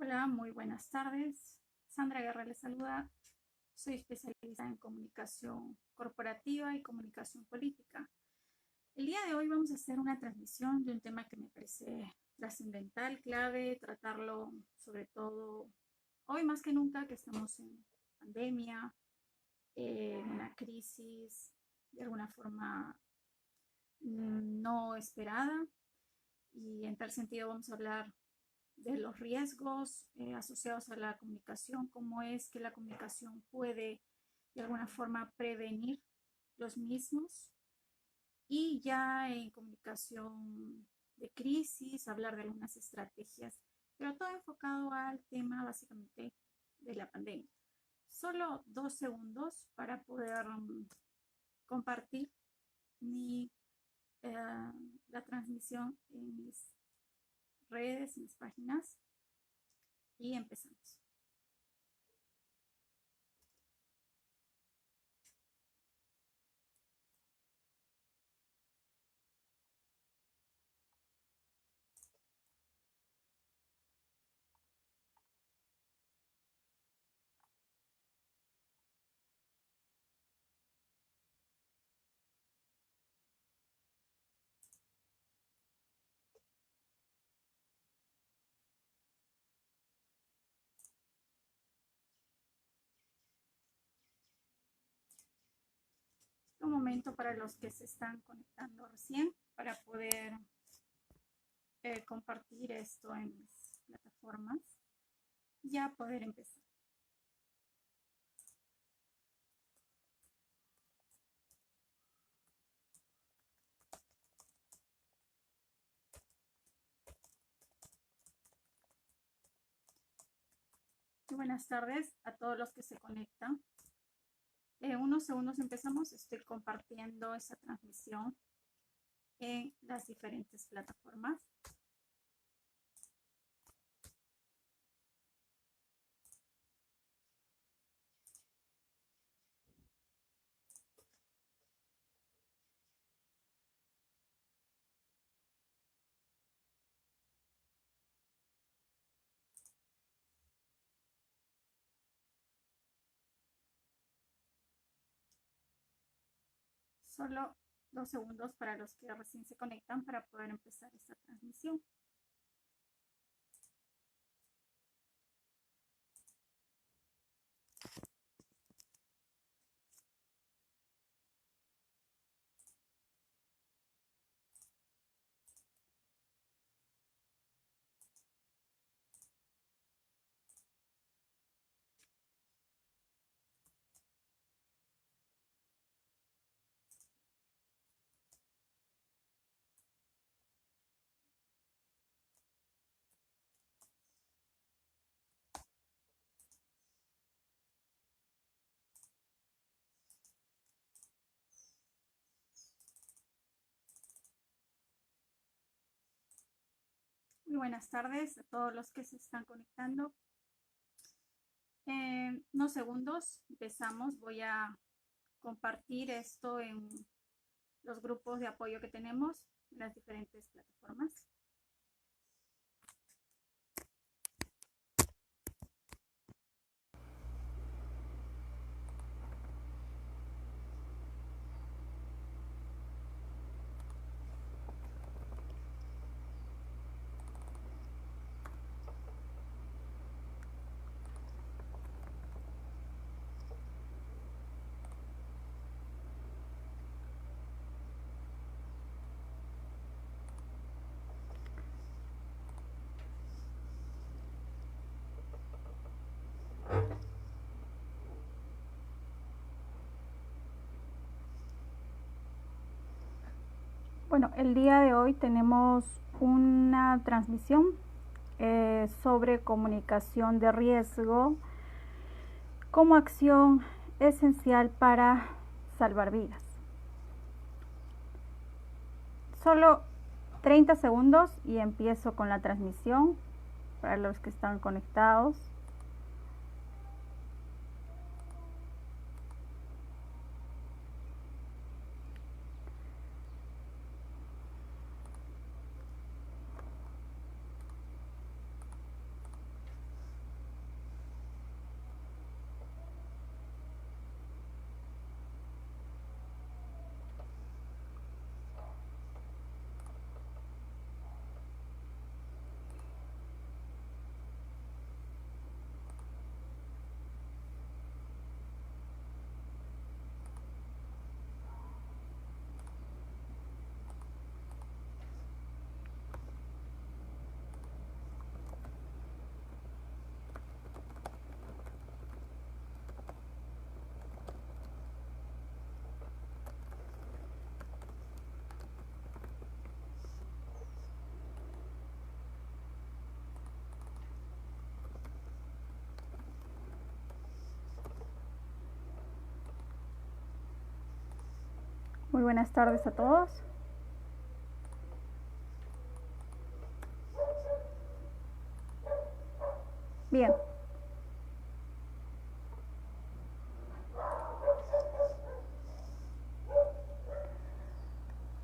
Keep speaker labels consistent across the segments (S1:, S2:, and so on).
S1: Hola, muy buenas tardes. Sandra Guerra les saluda. Soy especialista en comunicación corporativa y comunicación política. El día de hoy vamos a hacer una transmisión de un tema que me parece trascendental, clave, tratarlo sobre todo hoy más que nunca que estamos en pandemia, en una crisis de alguna forma no esperada, y en tal sentido vamos a hablar de los riesgos asociados a la comunicación, cómo es que la comunicación puede de alguna forma prevenir los mismos, y ya en comunicación de crisis hablar de algunas estrategias, pero todo enfocado al tema básicamente de la pandemia. Solo 2 segundos para poder compartir mi, la transmisión en mis redes, mis páginas, y empezamos. Un momento para los que se están conectando recién para poder compartir esto en mis plataformas y ya poder empezar. Muy buenas tardes a todos los que se conectan. Unos segundos empezamos. Estoy compartiendo esa transmisión en las diferentes plataformas. Solo 2 segundos para los que recién se conectan para poder empezar esta transmisión. Muy buenas tardes a todos los que se están conectando. Unos segundos, empezamos. Voy a compartir esto en los grupos de apoyo que tenemos en las diferentes plataformas. Bueno, el día de hoy tenemos una transmisión sobre comunicación de riesgo como acción esencial para salvar vidas. Solo 30 segundos y empiezo con la transmisión para los que están conectados. Muy buenas tardes a todos. Bien.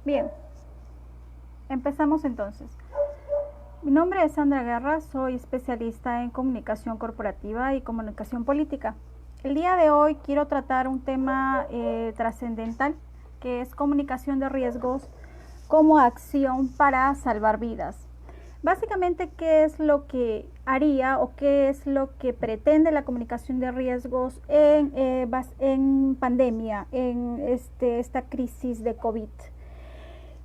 S1: Bien. Empezamos entonces. Mi nombre es Sandra Guerra, soy especialista en comunicación corporativa y comunicación política. El día de hoy quiero tratar un tema trascendental, que es comunicación de riesgos como acción para salvar vidas. Básicamente, ¿qué es lo que haría o qué es lo que pretende la comunicación de riesgos en pandemia, en esta crisis de COVID?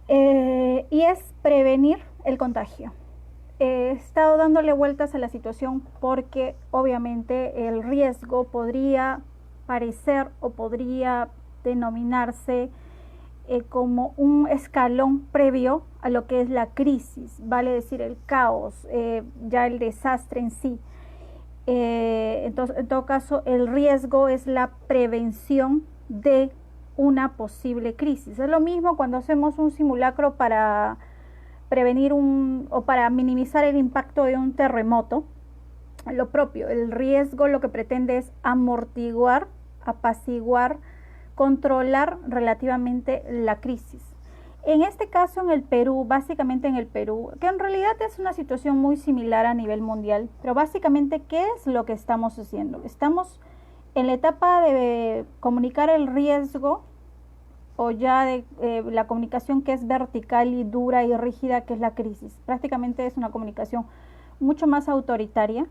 S1: Y es prevenir el contagio. He estado dándole vueltas a la situación porque obviamente el riesgo podría parecer o podría denominarse como un escalón previo a lo que es la crisis, vale decir el caos, ya el desastre en sí. Entonces, en todo caso, el riesgo es la prevención de una posible crisis. Es lo mismo cuando hacemos un simulacro para prevenir o para minimizar el impacto de un terremoto. Lo propio, el riesgo lo que pretende es amortiguar, apaciguar, controlar relativamente la crisis. En este caso en el Perú, básicamente en el Perú, que en realidad es una situación muy similar a nivel mundial, pero básicamente, ¿qué es lo que estamos haciendo? Estamos en la etapa de comunicar el riesgo o ya de la comunicación que es vertical y dura y rígida, que es la crisis. Prácticamente es una comunicación mucho más autoritaria,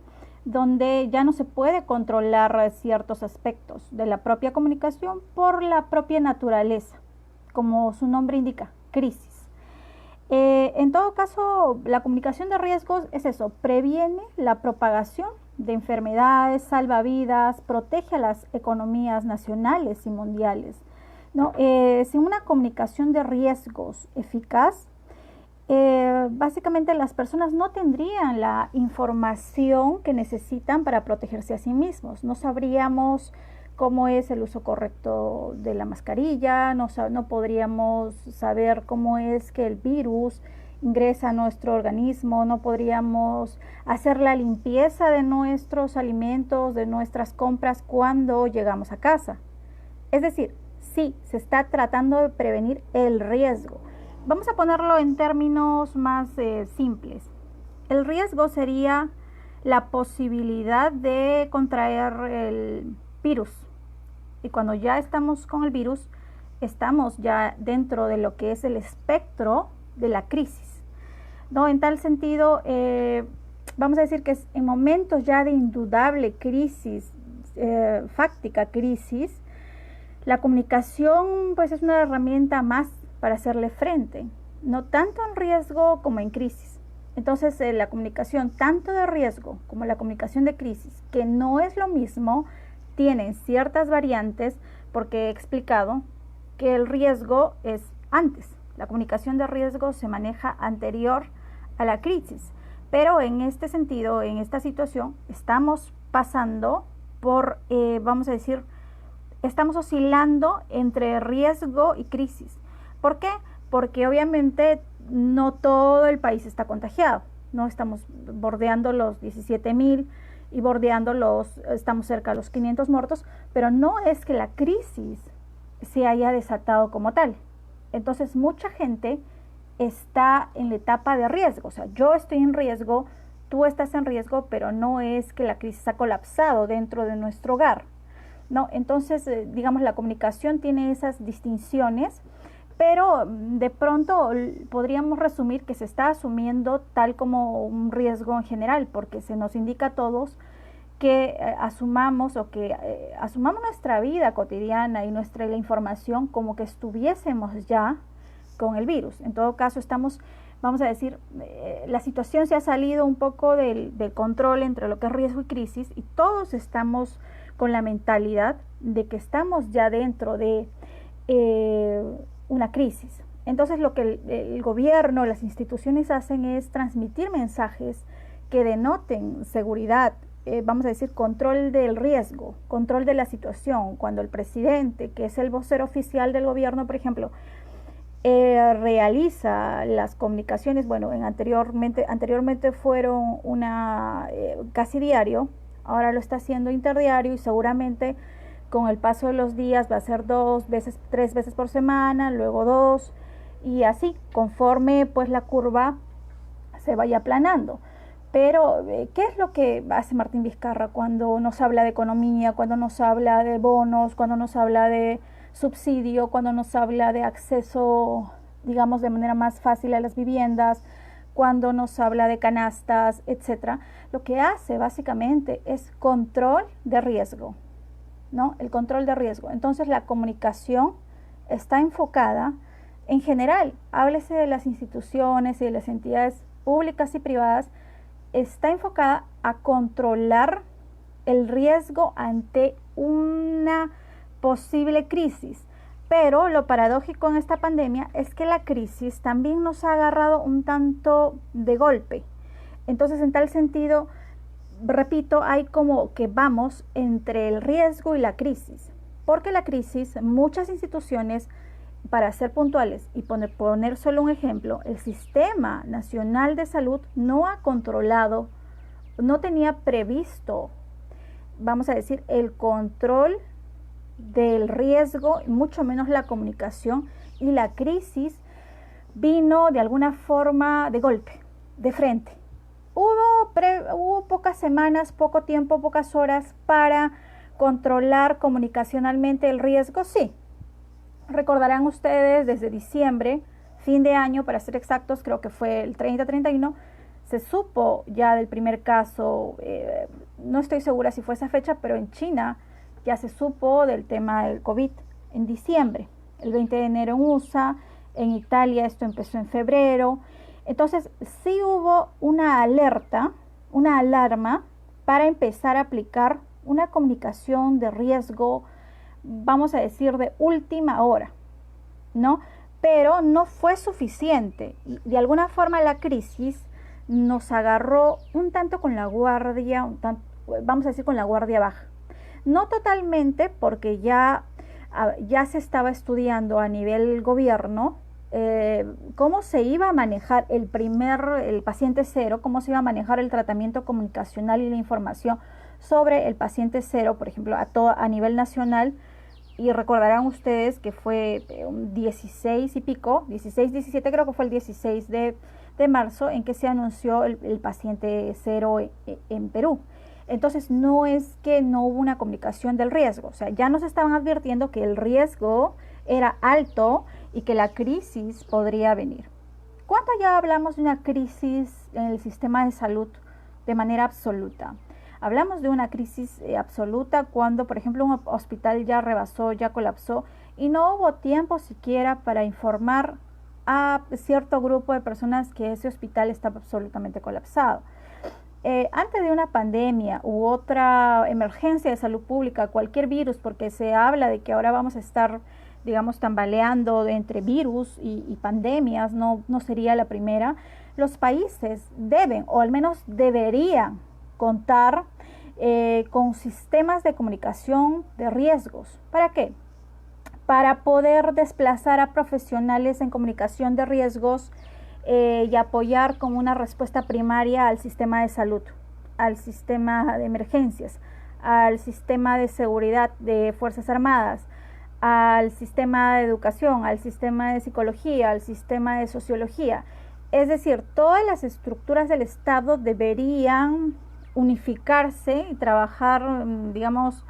S1: donde ya no se puede controlar ciertos aspectos de la propia comunicación por la propia naturaleza, como su nombre indica, crisis. En todo caso, la comunicación de riesgos es eso, previene la propagación de enfermedades, salva vidas, protege a las economías nacionales y mundiales, ¿no? Sin una comunicación de riesgos eficaz, básicamente las personas no tendrían la información que necesitan para protegerse a sí mismos. No sabríamos cómo es el uso correcto de la mascarilla, no podríamos saber cómo es que el virus ingresa a nuestro organismo, no podríamos hacer la limpieza de nuestros alimentos, de nuestras compras cuando llegamos a casa. Es decir, sí, se está tratando de prevenir el riesgo. Vamos a ponerlo en términos más simples. El riesgo sería la posibilidad de contraer el virus. Y cuando ya estamos con el virus, estamos ya dentro de lo que es el espectro de la crisis, ¿no? En tal sentido, vamos a decir que en momentos ya de indudable crisis, fáctica crisis, la comunicación pues es una herramienta más para hacerle frente, no tanto en riesgo como en crisis. Entonces, la comunicación tanto de riesgo como la comunicación de crisis, que no es lo mismo, tienen ciertas variantes, porque he explicado que el riesgo es antes. La comunicación de riesgo se maneja anterior a la crisis, pero en este sentido, en esta situación, estamos pasando por, vamos a decir, estamos oscilando entre riesgo y crisis. ¿Por qué? Porque obviamente no todo el país está contagiado, no estamos bordeando los 17,000 y estamos cerca de los 500 muertos, pero no es que la crisis se haya desatado como tal. Entonces mucha gente está en la etapa de riesgo, o sea, yo estoy en riesgo, tú estás en riesgo, pero no es que la crisis ha colapsado dentro de nuestro hogar, ¿no? Entonces, digamos, la comunicación tiene esas distinciones, pero de pronto podríamos resumir que se está asumiendo tal como un riesgo en general, porque se nos indica a todos que asumamos nuestra vida cotidiana y la información como que estuviésemos ya con el virus. En todo caso, estamos, vamos a decir, la situación se ha salido un poco del control entre lo que es riesgo y crisis, y todos estamos con la mentalidad de que estamos ya dentro de una crisis. Entonces lo que el gobierno, las instituciones hacen es transmitir mensajes que denoten seguridad,
S2: vamos a decir, control del riesgo, control de la situación. Cuando el presidente, que es el vocero oficial del gobierno, por ejemplo, realiza las comunicaciones, bueno, anteriormente fueron casi diario, ahora lo está haciendo interdiario y seguramente con el paso de los días va a ser 2 veces, 3 veces por semana, luego 2 y así, conforme pues la curva se vaya aplanando. Pero, ¿qué es lo que hace Martín Vizcarra cuando nos habla de economía, cuando nos habla de bonos, cuando nos habla de subsidio, cuando nos habla de acceso, digamos, de manera más fácil a las viviendas, cuando nos habla de canastas, etcétera? Lo que hace básicamente es control de riesgo, ¿no? El control de riesgo. Entonces, la comunicación está enfocada en general, háblese de las instituciones y de las entidades públicas y privadas, está enfocada a controlar el riesgo ante una posible crisis. Pero lo paradójico en esta pandemia es que la crisis también nos ha agarrado un tanto de golpe. Entonces, en tal sentido, repito, hay como que vamos entre el riesgo y la crisis. Porque la crisis, muchas instituciones, para ser puntuales y poner solo un ejemplo, el Sistema Nacional de Salud no ha controlado, no tenía previsto, vamos a decir, el control del riesgo, mucho menos la comunicación, y la crisis vino de alguna forma de golpe, de frente. Hubo pocas semanas, poco tiempo, pocas horas para controlar comunicacionalmente el riesgo, sí. Recordarán ustedes desde diciembre, fin de año, para ser exactos, creo que fue el 30-31, se supo ya del primer caso, no estoy segura si fue esa fecha, pero en China ya se supo del tema del COVID en diciembre, el 20 de enero en USA, en Italia esto empezó en febrero. Entonces sí hubo una alerta, una alarma para empezar a aplicar una comunicación de riesgo, vamos a decir, de última hora, ¿no? Pero no fue suficiente. De alguna forma la crisis nos agarró un tanto con la guardia, vamos a decir, con la guardia baja. No totalmente, porque ya se estaba estudiando a nivel gobierno cómo se iba a manejar el paciente cero, cómo se iba a manejar el tratamiento comunicacional y la información sobre el paciente cero, por ejemplo, a nivel nacional. Y recordarán ustedes que fue un 16 y pico, 16, 17, creo que fue el 16 de marzo en que se anunció el paciente cero en Perú. Entonces, no es que no hubo una comunicación del riesgo, o sea, ya nos estaban advirtiendo que el riesgo era alto y que la crisis podría venir. ¿Cuándo ya hablamos de una crisis en el sistema de salud de manera absoluta? Hablamos de una crisis absoluta cuando, por ejemplo, un hospital ya rebasó, ya colapsó y no hubo tiempo siquiera para informar a cierto grupo de personas que ese hospital estaba absolutamente colapsado. Antes de una pandemia u otra emergencia de salud pública, cualquier virus, porque se habla de que ahora vamos a estar, digamos, tambaleando entre virus y pandemias, no sería la primera, los países deben, o al menos deberían, contar con sistemas de comunicación de riesgos. ¿Para qué? Para poder desplazar a profesionales en comunicación de riesgos y apoyar con una respuesta primaria al sistema de salud, al sistema de emergencias, al sistema de seguridad de Fuerzas Armadas, al sistema de educación, al sistema de psicología, al sistema de sociología. Es decir, todas las estructuras del Estado deberían unificarse y trabajar, digamos,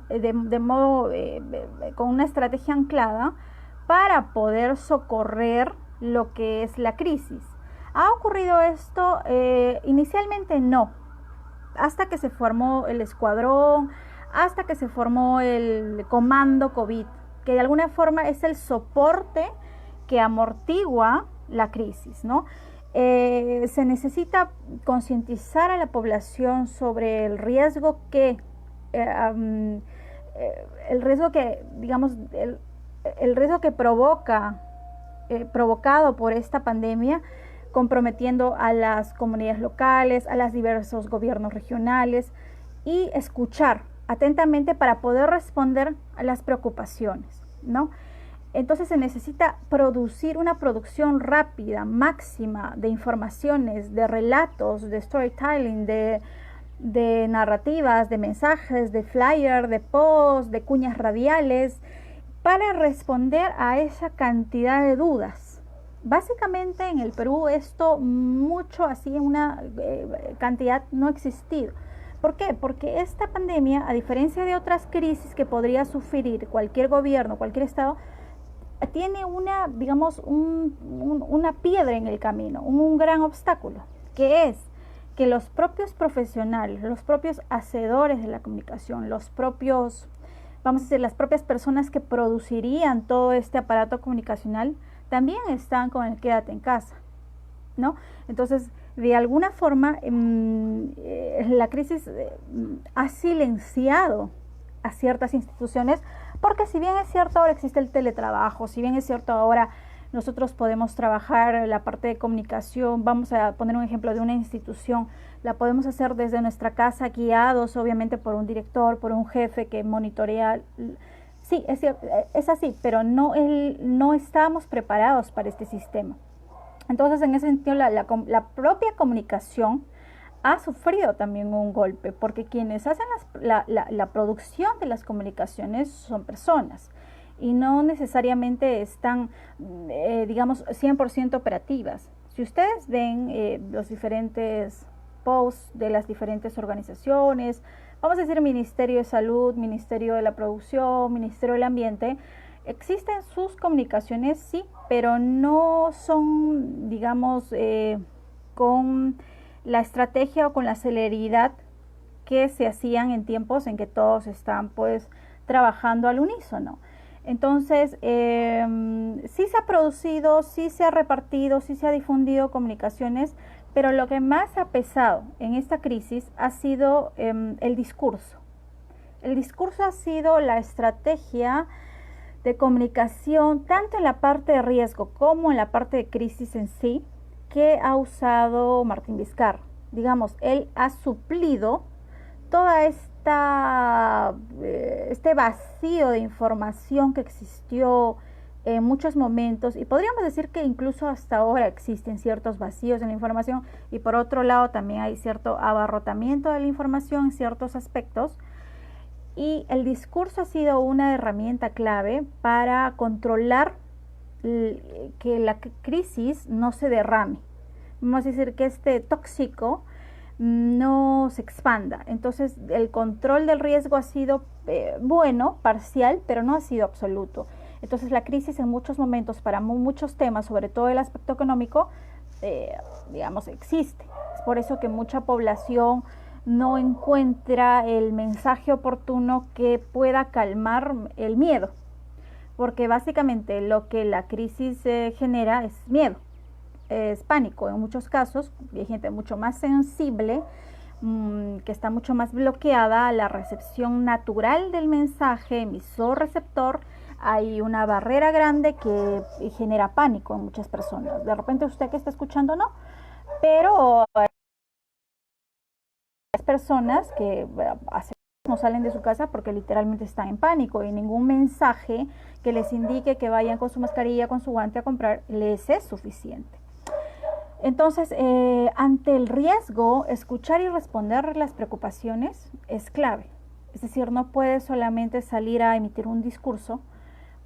S2: de modo con una estrategia anclada para poder socorrer lo que es la crisis. ¿Ha ocurrido esto? Inicialmente no, hasta que se formó el escuadrón, hasta que se formó el comando COVID, que de alguna forma es el soporte que amortigua la crisis, ¿no? Se necesita concientizar a la población sobre el riesgo que el riesgo que, digamos, el riesgo que provocado por esta pandemia, comprometiendo a las comunidades locales, a los diversos gobiernos regionales y escuchar atentamente para poder responder a las preocupaciones, ¿no? Entonces se necesita producir una producción rápida, máxima de informaciones, de relatos, de storytelling, de narrativas, de mensajes, de flyer, de posts, de cuñas radiales, para responder a esa cantidad de dudas. Básicamente en el Perú esto mucho así en una cantidad no ha existido. ¿Por qué? Porque esta pandemia, a diferencia de otras crisis que podría sufrir cualquier gobierno, cualquier estado, tiene una, digamos, una piedra en el camino, un gran obstáculo, que es que los propios profesionales, los propios hacedores de la comunicación, los propios, vamos a decir, las propias personas que producirían todo este aparato comunicacional, también están con el quédate en casa, ¿no? Entonces, de alguna forma, la crisis ha silenciado a ciertas instituciones, porque si bien es cierto ahora existe el teletrabajo, si bien es cierto ahora nosotros podemos trabajar la parte de comunicación, vamos a poner un ejemplo de una institución, la podemos hacer desde nuestra casa, guiados obviamente por un director, por un jefe que monitorea. Sí, es así, pero no estábamos preparados para este sistema. Entonces, en ese sentido, la propia comunicación ha sufrido también un golpe, porque quienes hacen la producción de las comunicaciones son personas y no necesariamente están, digamos, 100% operativas. Si ustedes ven los diferentes posts de las diferentes organizaciones, vamos a decir Ministerio de Salud, Ministerio de la Producción, Ministerio del Ambiente, existen sus comunicaciones, sí, pero no son, digamos, con la estrategia o con la celeridad que se hacían en tiempos en que todos están pues trabajando al unísono. Entonces, sí se ha producido, sí se ha repartido, sí se ha difundido comunicaciones, pero lo que más ha pesado en esta crisis ha sido el discurso. El discurso ha sido la estrategia de comunicación, tanto en la parte de riesgo como en la parte de crisis en sí, que ha usado Martín Vizcarra. Digamos, él ha suplido toda este vacío de información que existió en muchos momentos, y podríamos decir que incluso hasta ahora existen ciertos vacíos en la información, y por otro lado también hay cierto abarrotamiento de la información en ciertos aspectos, y el discurso ha sido una herramienta clave para controlar que la crisis no se derrame. Vamos a decir que este tóxico no se expanda. Entonces el control del riesgo ha sido bueno, parcial, pero no ha sido absoluto. Entonces la crisis en muchos momentos, para muchos temas, sobre todo el aspecto económico, digamos, existe. Es por eso que mucha población no encuentra el mensaje oportuno que pueda calmar el miedo, porque básicamente lo que la crisis genera es miedo, es pánico en muchos casos. Hay gente mucho más sensible, que está mucho más bloqueada a la recepción natural del mensaje emisor-receptor. Hay una barrera grande que genera pánico en muchas personas. De repente usted que está escuchando no, pero hay personas que no salen de su casa porque literalmente están en pánico, y ningún mensaje que les indique que vayan con su mascarilla, con su guante a comprar, les es suficiente. Entonces, ante el riesgo, escuchar y responder las preocupaciones es clave. Es decir, no puedes solamente salir a emitir un discurso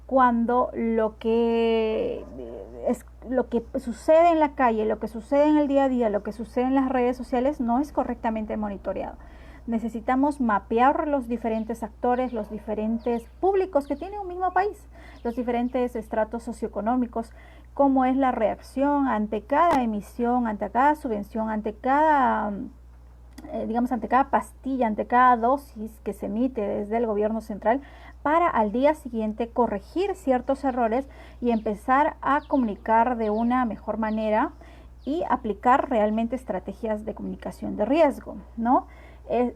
S2: cuando lo que sucede en la calle, lo que sucede en el día a día, lo que sucede en las redes sociales no es correctamente monitoreado. Necesitamos mapear los diferentes actores, los diferentes públicos que tiene un mismo país, los diferentes estratos socioeconómicos, cómo es la reacción ante cada emisión, ante cada subvención, ante cada, digamos, ante cada pastilla, ante cada dosis que se emite desde el gobierno central, para al día siguiente corregir ciertos errores y empezar a comunicar de una mejor manera y aplicar realmente estrategias de comunicación de riesgo, ¿no?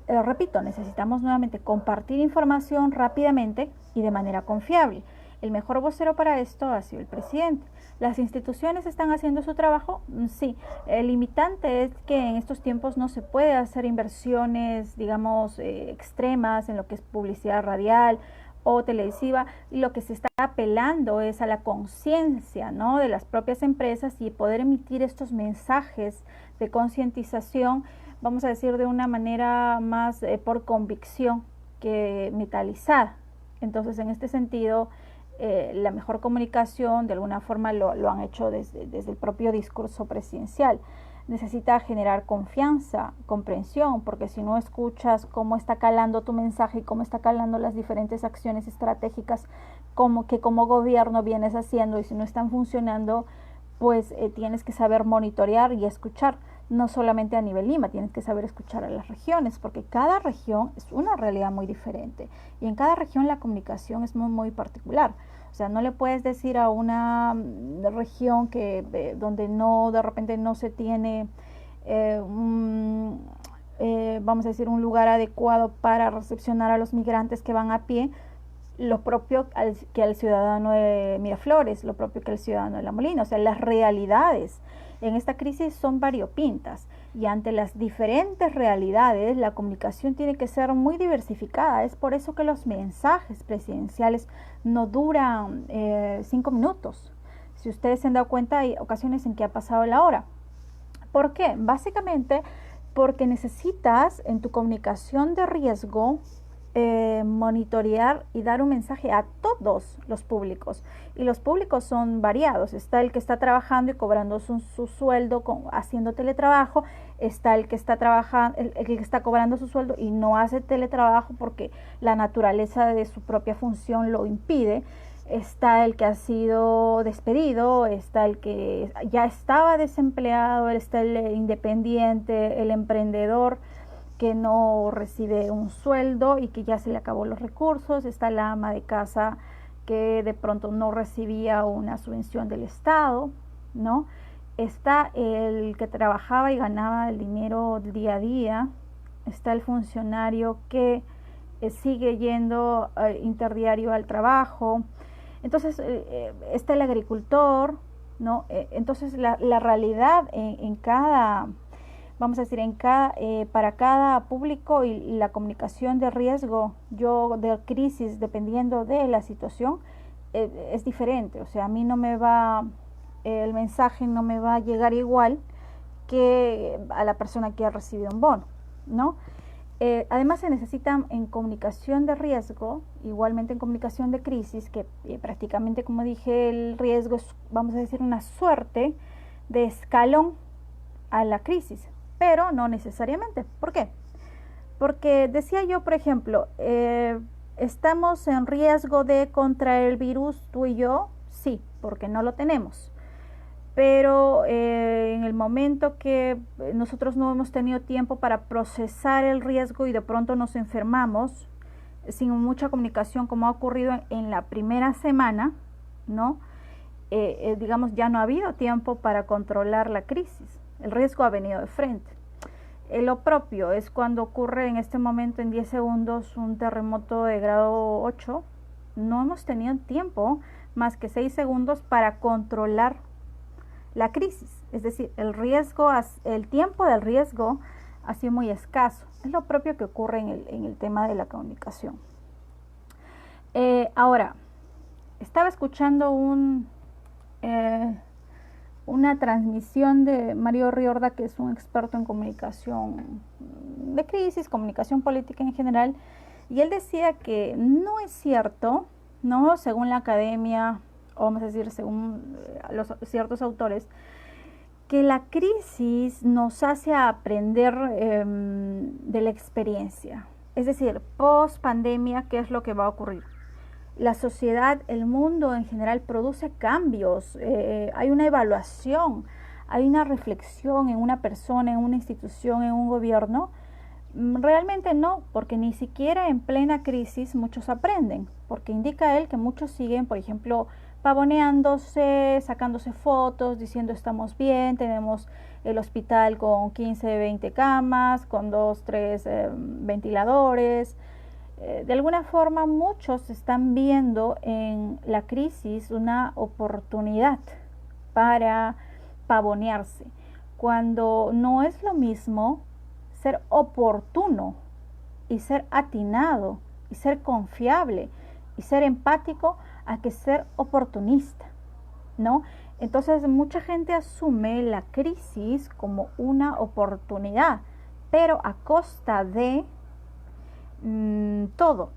S2: Repito, necesitamos nuevamente compartir información rápidamente y de manera confiable. El mejor vocero para esto ha sido el presidente. ¿Las instituciones están haciendo su trabajo? Sí. El limitante es que en estos tiempos no se puede hacer inversiones, digamos, extremas en lo que es publicidad radial o televisiva, y lo que se está apelando es a la conciencia, ¿no?, de las propias empresas y poder emitir estos mensajes de concientización, vamos a decir, de una manera más por convicción que metalizada. Entonces, en este sentido, la mejor comunicación de alguna forma lo han hecho desde el propio discurso presidencial. Necesita generar confianza, comprensión, porque si no escuchas cómo está calando tu mensaje y cómo está calando las diferentes acciones estratégicas como gobierno vienes haciendo, y si no están funcionando, pues tienes que saber monitorear y escuchar, no solamente a nivel Lima, tienes que saber escuchar a las regiones, porque cada región es una realidad muy diferente y en cada región la comunicación es muy, muy particular. O sea, no le puedes decir a una región que donde no, de repente no se tiene vamos a decir, un lugar adecuado para recepcionar a los migrantes que van a pie, lo propio que al ciudadano de Miraflores, lo propio que al ciudadano de La Molina. O sea, las realidades en esta crisis son variopintas, y ante las diferentes realidades la comunicación tiene que ser muy diversificada. Es por eso que los mensajes presidenciales no duran 5 minutos. Si ustedes se han dado cuenta, hay ocasiones en que ha pasado la hora. ¿Por qué? Básicamente porque necesitas en tu comunicación de riesgo monitorear y dar un mensaje a todos los públicos, y los públicos son variados. Está el que está trabajando y cobrando su sueldo haciendo teletrabajo, está el que está trabajando, el que está cobrando su sueldo y no hace teletrabajo porque la naturaleza de su propia función lo impide, está el que ha sido despedido, está el que ya estaba desempleado, está el independiente, el emprendedor que no recibe un sueldo y que ya se le acabó los recursos, está la ama de casa que de pronto no recibía una subvención del Estado, ¿no? Está el que trabajaba y ganaba el dinero día a día, está el funcionario que sigue yendo interdiario al trabajo, entonces está el agricultor, ¿no? Entonces la realidad en cada, vamos a decir, para cada público, y la comunicación de riesgo, de crisis, dependiendo de la situación, es diferente. O sea, a mí el mensaje no me va a llegar igual que a la persona que ha recibido un bono, ¿no? Además se necesita en comunicación de riesgo, igualmente en comunicación de crisis, que prácticamente, como dije, el riesgo es, vamos a decir, una suerte de escalón a la crisis, pero no necesariamente. ¿Por qué? Porque decía yo, por ejemplo, ¿estamos en riesgo de contraer el virus tú y yo? Sí, porque no lo tenemos. Pero en el momento que nosotros no hemos tenido tiempo para procesar el riesgo y de pronto nos enfermamos, sin mucha comunicación, como ha ocurrido en la primera semana, ¿no? Digamos, ya no ha habido tiempo para controlar la crisis. El riesgo ha venido de frente. Lo propio es cuando ocurre en este momento en 10 segundos un terremoto de grado 8. No hemos tenido tiempo más que 6 segundos para controlar la crisis. Es decir, el tiempo del riesgo ha sido muy escaso. Es lo propio que ocurre en el tema de la comunicación. Ahora, estaba escuchando una transmisión de Mario Riorda, que es un experto en comunicación de crisis, comunicación política en general, y él decía que no es cierto, ¿no?, según la academia, o vamos a decir, según ciertos autores, que la crisis nos hace aprender de la experiencia. Es decir, post pandemia, ¿qué es lo que va a ocurrir? La sociedad, el mundo en general produce cambios, hay una evaluación, hay una reflexión en una persona, en una institución, en un gobierno. Realmente no, porque ni siquiera en plena crisis muchos aprenden, porque indica él que muchos siguen, por ejemplo, pavoneándose, sacándose fotos, diciendo estamos bien, tenemos el hospital con 15, 20 camas, con 2, 3 ventiladores, De alguna forma muchos están viendo en la crisis una oportunidad para pavonearse, cuando no es lo mismo ser oportuno y ser atinado y ser confiable y ser empático a que ser oportunista, ¿no? Entonces mucha gente asume la crisis como una oportunidad, pero a costa de todo.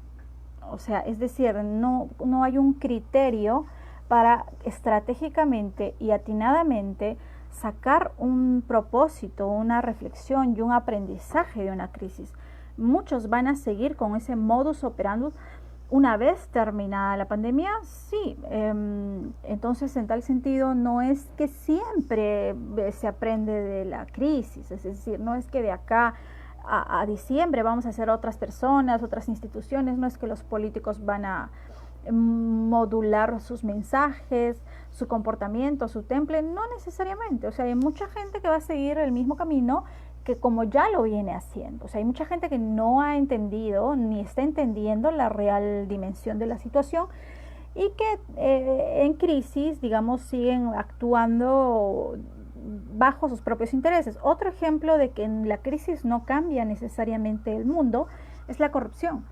S2: O sea, es decir, no hay un criterio para estratégicamente y atinadamente sacar un propósito, una reflexión y un aprendizaje de una crisis. Muchos van a seguir con ese modus operandi una vez terminada la pandemia, sí. Entonces, en tal sentido, no es que siempre se aprende de la crisis, es decir, no es que de acá a diciembre vamos a ser otras personas, otras instituciones, no es que los políticos van a modular sus mensajes, su comportamiento, su temple, no necesariamente. O sea, hay mucha gente que va a seguir el mismo camino que como ya lo viene haciendo. O sea, hay mucha gente que no ha entendido ni está entendiendo la real dimensión de la situación y que en crisis, digamos, siguen actuando bajo sus propios intereses. Otro ejemplo de que en la crisis no cambia necesariamente el mundo es la corrupción.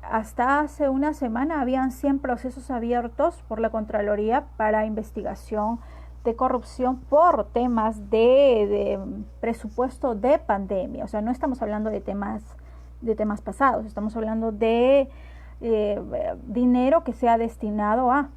S2: Hasta hace una semana habían 100 procesos abiertos por la Contraloría para investigación de corrupción por temas de presupuesto de pandemia. O sea, no estamos hablando de temas pasados, estamos hablando de dinero que sea destinado a.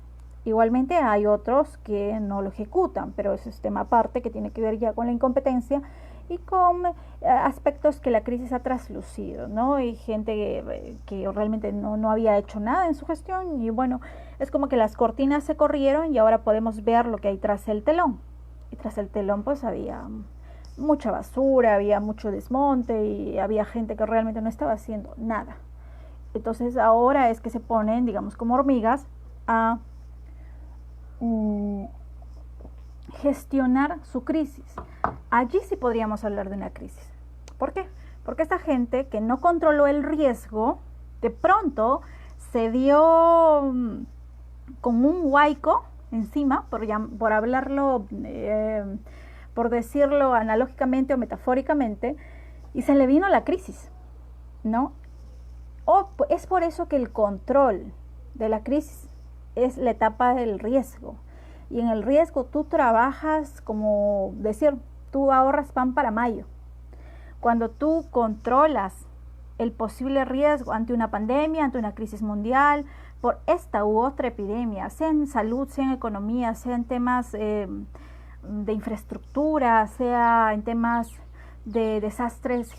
S2: Igualmente hay otros que no lo ejecutan, pero ese es tema aparte que tiene que ver ya con la incompetencia y con aspectos que la crisis ha traslucido, ¿no? Y gente que realmente no había hecho nada en su gestión y bueno, es como que las cortinas se corrieron y ahora podemos ver lo que hay tras el telón. Y tras el telón pues había mucha basura, había mucho desmonte y había gente que realmente no estaba haciendo nada. Entonces ahora es que se ponen, digamos, como hormigas a gestionar su crisis. Allí sí podríamos hablar de una crisis. ¿Por qué? Porque esta gente que no controló el riesgo, de pronto se dio con un huaico encima, por hablarlo, por decirlo analógicamente o metafóricamente, y se le vino la crisis, ¿no? Es por eso que el control de la crisis es la etapa del riesgo. Y en el riesgo tú trabajas como decir, tú ahorras pan para mayo. Cuando tú controlas el posible riesgo ante una pandemia, ante una crisis mundial, por esta u otra epidemia, sea en salud, sea en economía, sea en temas de infraestructura, sea en temas de desastres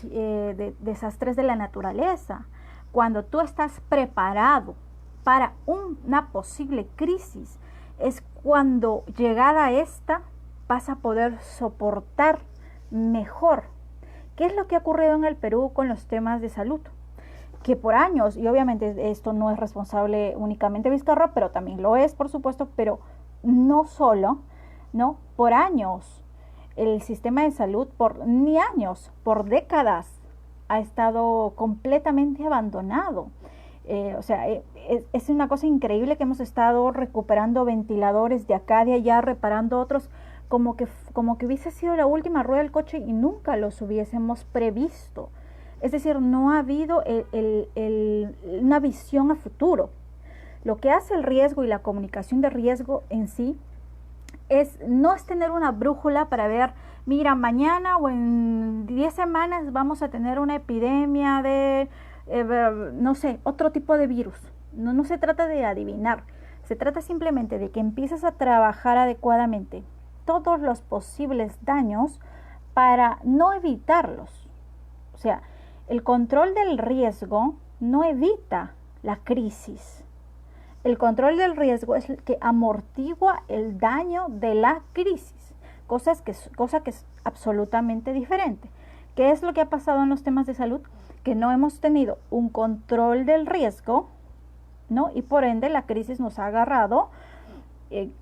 S2: de la naturaleza, cuando tú estás preparado para una posible crisis, es cuando llegada a esta vas a poder soportar mejor. ¿Qué es lo que ha ocurrido en el Perú con los temas de salud? Que por años, y obviamente esto no es responsable únicamente de Vizcarra, pero también lo es, por supuesto, pero no solo, ¿no? Por años, el sistema de salud, ni años, por décadas, ha estado completamente abandonado. O sea, es una cosa increíble que hemos estado recuperando ventiladores de acá, de allá, reparando otros, como que hubiese sido la última rueda del coche y nunca los hubiésemos previsto. Es decir, no ha habido una visión a futuro. Lo que hace el riesgo y la comunicación de riesgo en sí no es tener una brújula para ver, mira, mañana o en 10 semanas vamos a tener una epidemia de, no sé, otro tipo de virus. No se trata de adivinar, se trata simplemente de que empieces a trabajar adecuadamente todos los posibles daños para no evitarlos. O sea, el control del riesgo no evita la crisis. El control del riesgo es el que amortigua el daño de la crisis, cosa que es absolutamente diferente. ¿Qué es lo que ha pasado en los temas de salud? Que no hemos tenido un control del riesgo, ¿no? Y por ende la crisis nos ha agarrado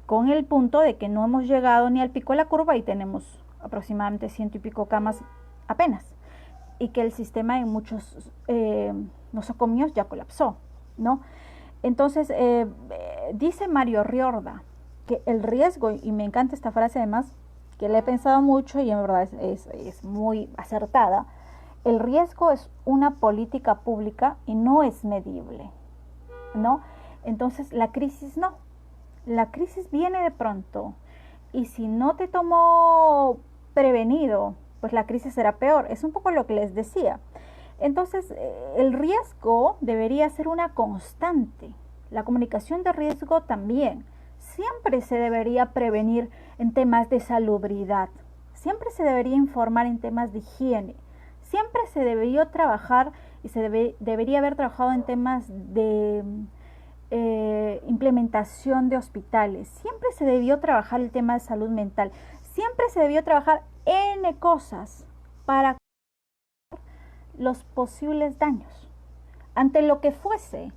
S2: con el punto de que no hemos llegado ni al pico de la curva y tenemos aproximadamente 100 y pico camas apenas. y que el sistema en muchos nosocomios ya colapsó, ¿no? Entonces, dice Mario Riorda que el riesgo, y me encanta esta frase además, que la he pensado mucho y en verdad es muy acertada, el riesgo es una política pública y no es medible, ¿no? Entonces, la crisis no. La crisis viene de pronto y si no te tomó prevenido, pues la crisis será peor. Es un poco lo que les decía. Entonces, el riesgo debería ser una constante. La comunicación de riesgo también. Siempre se debería prevenir en temas de salubridad. Siempre se debería informar en temas de higiene. Siempre se debería trabajar y debería haber trabajado en temas de implementación de hospitales. Siempre se debió trabajar el tema de salud mental. Siempre se debió trabajar N cosas para los posibles daños. Ante lo que fuese,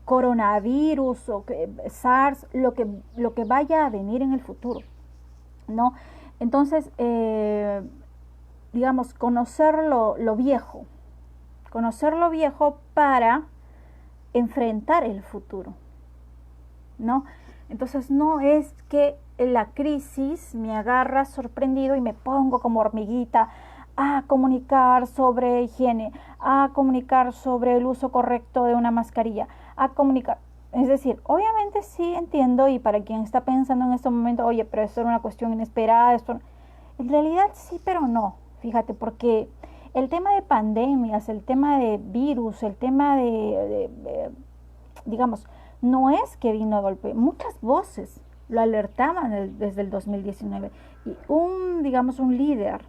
S2: coronavirus o SARS, lo que vaya a venir en el futuro, ¿no? Entonces, digamos, conocer lo viejo para enfrentar el futuro, ¿no? Entonces no es que la crisis me agarra sorprendido y me pongo como hormiguita a comunicar sobre higiene, a comunicar sobre el uso correcto de una mascarilla, a comunicar. Es decir, obviamente sí entiendo, y para quien está pensando en este momento, oye, pero esto era una cuestión inesperada, esto, en realidad sí, pero no, fíjate, porque el tema de pandemias, el tema de virus, el tema digamos, no es que vino a golpe, muchas voces lo alertaban desde el 2019 y digamos, un líder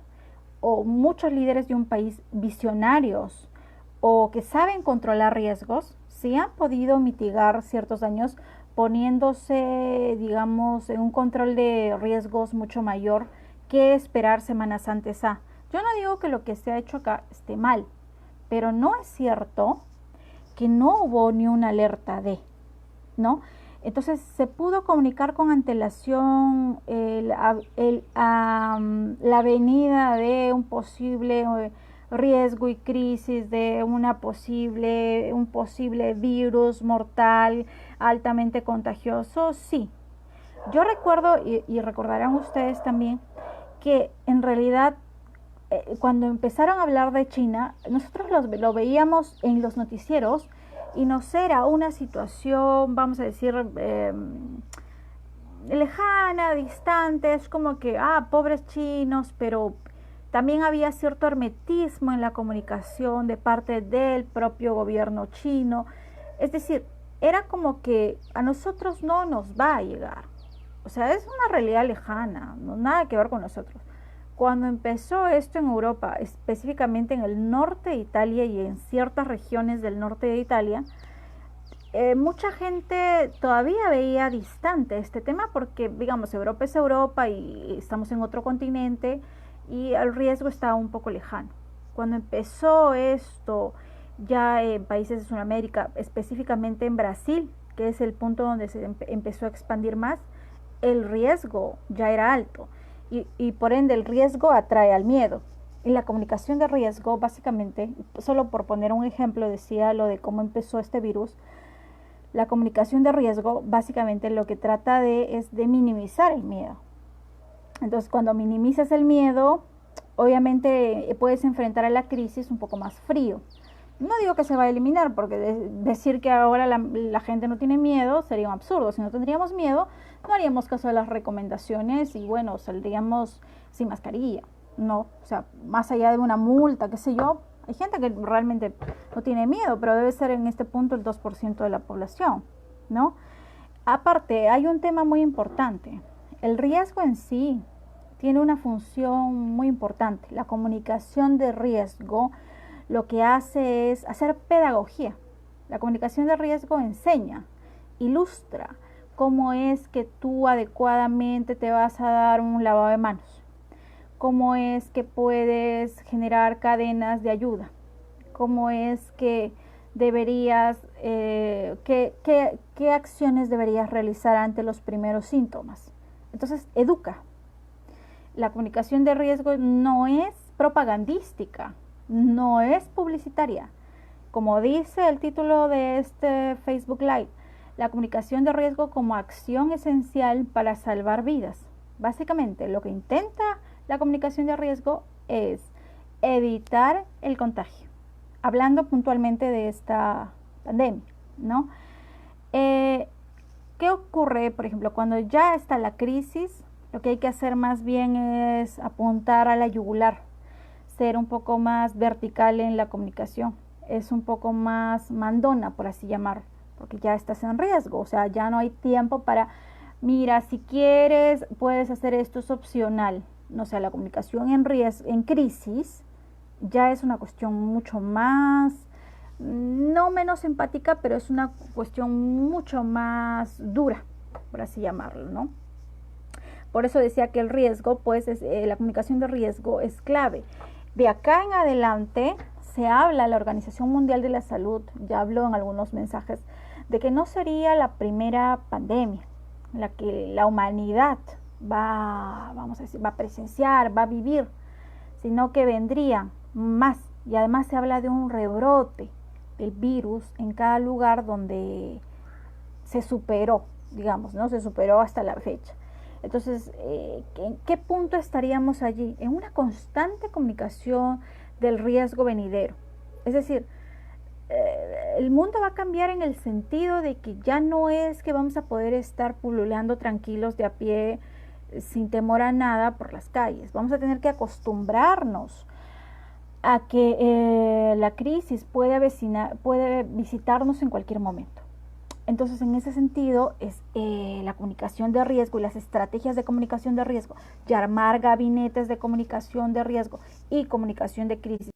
S2: o muchos líderes de un país visionarios o que saben controlar riesgos, sí han podido mitigar ciertos daños poniéndose, digamos, en un control de riesgos mucho mayor que esperar semanas antes a. Yo no digo que lo que se ha hecho acá esté mal, pero no es cierto que no hubo ni una alerta de, ¿no? Entonces se pudo comunicar con antelación la venida de un posible riesgo y crisis de un posible virus mortal altamente contagioso, sí. Yo recuerdo, y recordarán ustedes también, que en realidad cuando empezaron a hablar de China, nosotros lo veíamos en los noticieros y nos era una situación, vamos a decir, lejana, distante, es como que, pobres chinos, pero también había cierto hermetismo en la comunicación de parte del propio gobierno chino. Es decir, era como que a nosotros no nos va a llegar. O sea, es una realidad lejana, no nada que ver con nosotros. Cuando empezó esto en Europa, específicamente en el norte de Italia y en ciertas regiones del norte de Italia, mucha gente todavía veía distante este tema porque, digamos, Europa es Europa y estamos en otro continente y el riesgo estaba un poco lejano. Cuando empezó esto ya en países de Sudamérica, específicamente en Brasil, que es el punto donde se empezó a expandir más, el riesgo ya era alto. Y por ende el riesgo atrae al miedo. Y la comunicación de riesgo, básicamente, solo por poner un ejemplo, decía lo de cómo empezó este virus, la comunicación de riesgo básicamente lo que trata es de minimizar el miedo. Entonces cuando minimizas el miedo, obviamente puedes enfrentar a la crisis un poco más frío. No digo que se va a eliminar, porque decir que ahora la gente no tiene miedo sería un absurdo. Si no tendríamos miedo, no haríamos caso de las recomendaciones y bueno, saldríamos sin mascarilla, ¿no? O sea, más allá de una multa, qué sé yo, hay gente que realmente no tiene miedo, pero debe ser en este punto el 2% de la población, ¿no? Aparte, hay un tema muy importante. El riesgo en sí tiene una función muy importante. La comunicación de riesgo lo que hace es hacer pedagogía. La comunicación de riesgo enseña, ilustra cómo es que tú adecuadamente te vas a dar un lavado de manos, cómo es que puedes generar cadenas de ayuda, cómo es que deberías, qué acciones deberías realizar ante los primeros síntomas. Entonces, educa. La comunicación de riesgo no es propagandística, no es publicitaria. Como dice el título de este Facebook Live, la comunicación de riesgo como acción esencial para salvar vidas. Básicamente, lo que intenta la comunicación de riesgo es evitar el contagio. Hablando puntualmente de esta pandemia, ¿no? ¿Qué ocurre, por ejemplo, cuando ya está la crisis? Lo que hay que hacer más bien es apuntar a la yugular, ser un poco más vertical en la comunicación, es un poco más mandona, por así llamarlo, porque ya estás en riesgo, o sea, ya no hay tiempo para, mira, si quieres, puedes hacer esto, es opcional. O sea, la comunicación en crisis ya es una cuestión mucho más, no menos empática, pero es una cuestión mucho más dura, por así llamarlo, ¿no? Por eso decía que el riesgo, pues, la comunicación de riesgo es clave. De acá en adelante se habla, la Organización Mundial de la Salud ya habló en algunos mensajes, de que no sería la primera pandemia en la que la humanidad vamos a decir, va a presenciar, va a vivir, sino que vendrían más. Y además se habla de un rebrote del virus en cada lugar donde se superó, digamos, ¿no? Se superó hasta la fecha. Entonces, ¿en qué punto estaríamos allí? En una constante comunicación del riesgo venidero. Es decir, el mundo va a cambiar en el sentido de que ya no es que vamos a poder estar pululando tranquilos de a pie sin temor a nada por las calles. Vamos a tener que acostumbrarnos a que la crisis puede visitarnos en cualquier momento. Entonces, en ese sentido, es la comunicación de riesgo y las estrategias de comunicación de riesgo, y armar gabinetes de comunicación de riesgo y comunicación de crisis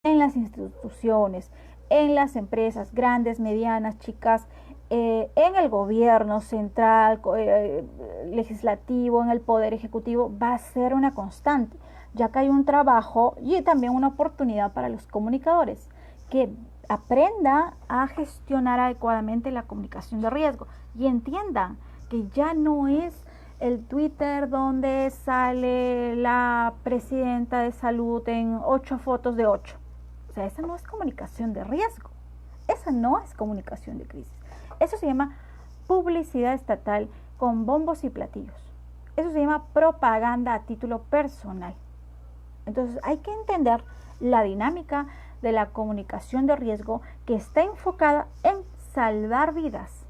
S2: en las instituciones, en las empresas grandes, medianas, chicas, en el gobierno central, legislativo, en el poder ejecutivo, va a ser una constante, ya que hay un trabajo y también una oportunidad para los comunicadores que aprenda a gestionar adecuadamente la comunicación de riesgo y entiendan que ya no es el Twitter donde sale la presidenta de salud en 8 fotos de 8. O sea, esa no es comunicación de riesgo, esa no es comunicación de crisis. Eso se llama publicidad estatal con bombos y platillos. Eso se llama propaganda a título personal. Entonces hay que entender la dinámica de la comunicación de riesgo, que está enfocada en salvar vidas,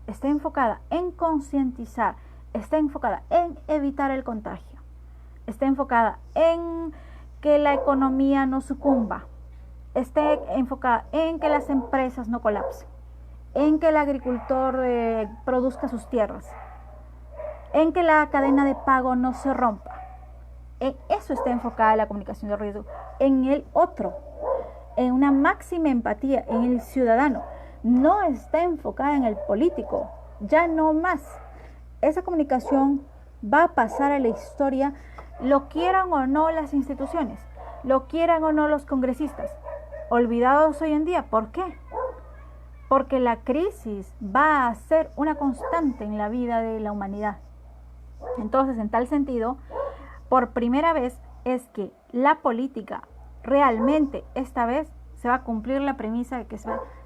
S2: está enfocada en concientizar, está enfocada en evitar el contagio, está enfocada en que la economía no sucumba, está enfocada en que las empresas no colapsen, en que el agricultor produzca sus tierras, en que la cadena de pago no se rompa. En eso está enfocada la comunicación de riesgo, en el otro, en una máxima empatía, en el ciudadano. No está enfocada en el político, ya no más. Esa comunicación va a pasar a la historia, lo quieran o no las instituciones, lo quieran o no los congresistas, olvidados hoy en día. ¿Por qué? Porque la crisis va a ser una constante en la vida de la humanidad. Entonces, en tal sentido, por primera vez es que la política realmente esta vez se va a cumplir la premisa de que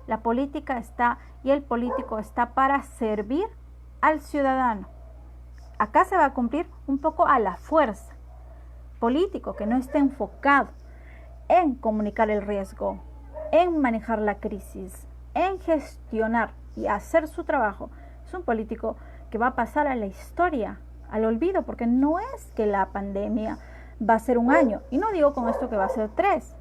S2: la política está y el político está para servir al ciudadano. Acá se va a cumplir un poco a la fuerza. Político que no esté enfocado en comunicar el riesgo, en manejar la crisis, en gestionar y hacer su trabajo, es un político que va a pasar a la historia, al olvido, porque no es que la pandemia va a ser un año, y no digo con esto que va a ser 3,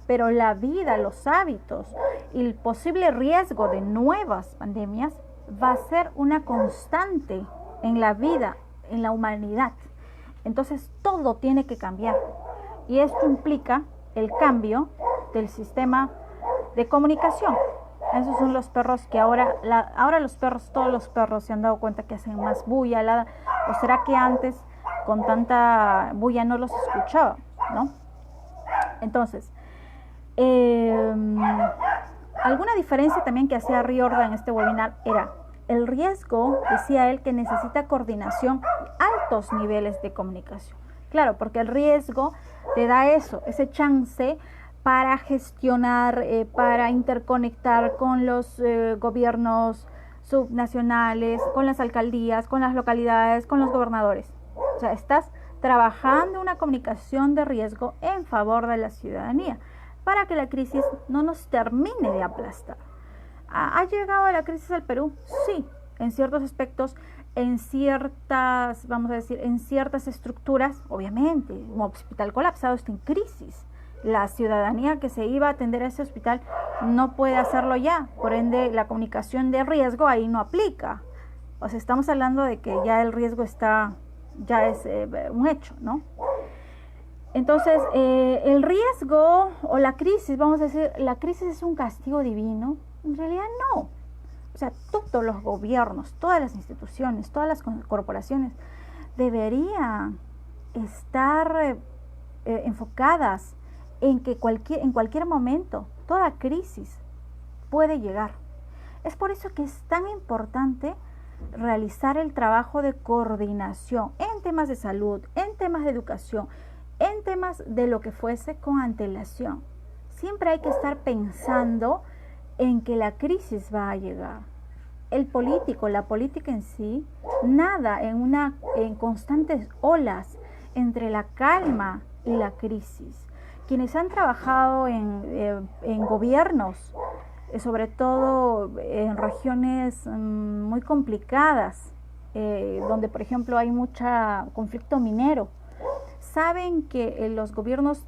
S2: pero la vida, los hábitos y el posible riesgo de nuevas pandemias va a ser una constante en la vida, en la humanidad. Entonces todo tiene que cambiar, y esto implica el cambio del sistema de comunicación. Esos son los perros que ahora los perros, todos los perros se han dado cuenta que hacen más bulla, o será que antes con tanta bulla no los escuchaba, ¿no? Entonces, alguna diferencia también que hacía Riordan en este webinar era el riesgo, decía él, que necesita coordinación, altos niveles de comunicación. Claro, porque el riesgo te da eso, ese chance para gestionar, para interconectar con los gobiernos subnacionales, con las alcaldías, con las localidades, con los gobernadores. O sea, estás trabajando una comunicación de riesgo en favor de la ciudadanía para que la crisis no nos termine de aplastar. ¿Ha llegado la crisis al Perú? Sí, en ciertos aspectos, en ciertas, vamos a decir, en ciertas estructuras, obviamente, un hospital colapsado está en crisis. La ciudadanía que se iba a atender a ese hospital no puede hacerlo ya, por ende la comunicación de riesgo ahí no aplica. O sea, estamos hablando de que ya el riesgo está, ya es un hecho, ¿no? Entonces, el riesgo o la crisis, vamos a decir, la crisis es un castigo divino. En realidad no. O sea, todos los gobiernos, todas las instituciones, todas las corporaciones deberían estar enfocadas en que en cualquier momento toda crisis puede llegar. Es por eso que es tan importante realizar el trabajo de coordinación en temas de salud, en temas de educación, en temas de lo que fuese con antelación. Siempre hay que estar pensando en que la crisis va a llegar. El político, la política en sí, nada en constantes olas entre la calma y la crisis. Quienes han trabajado en gobiernos, sobre todo en regiones muy complicadas, donde por ejemplo hay mucho conflicto minero, saben que los gobiernos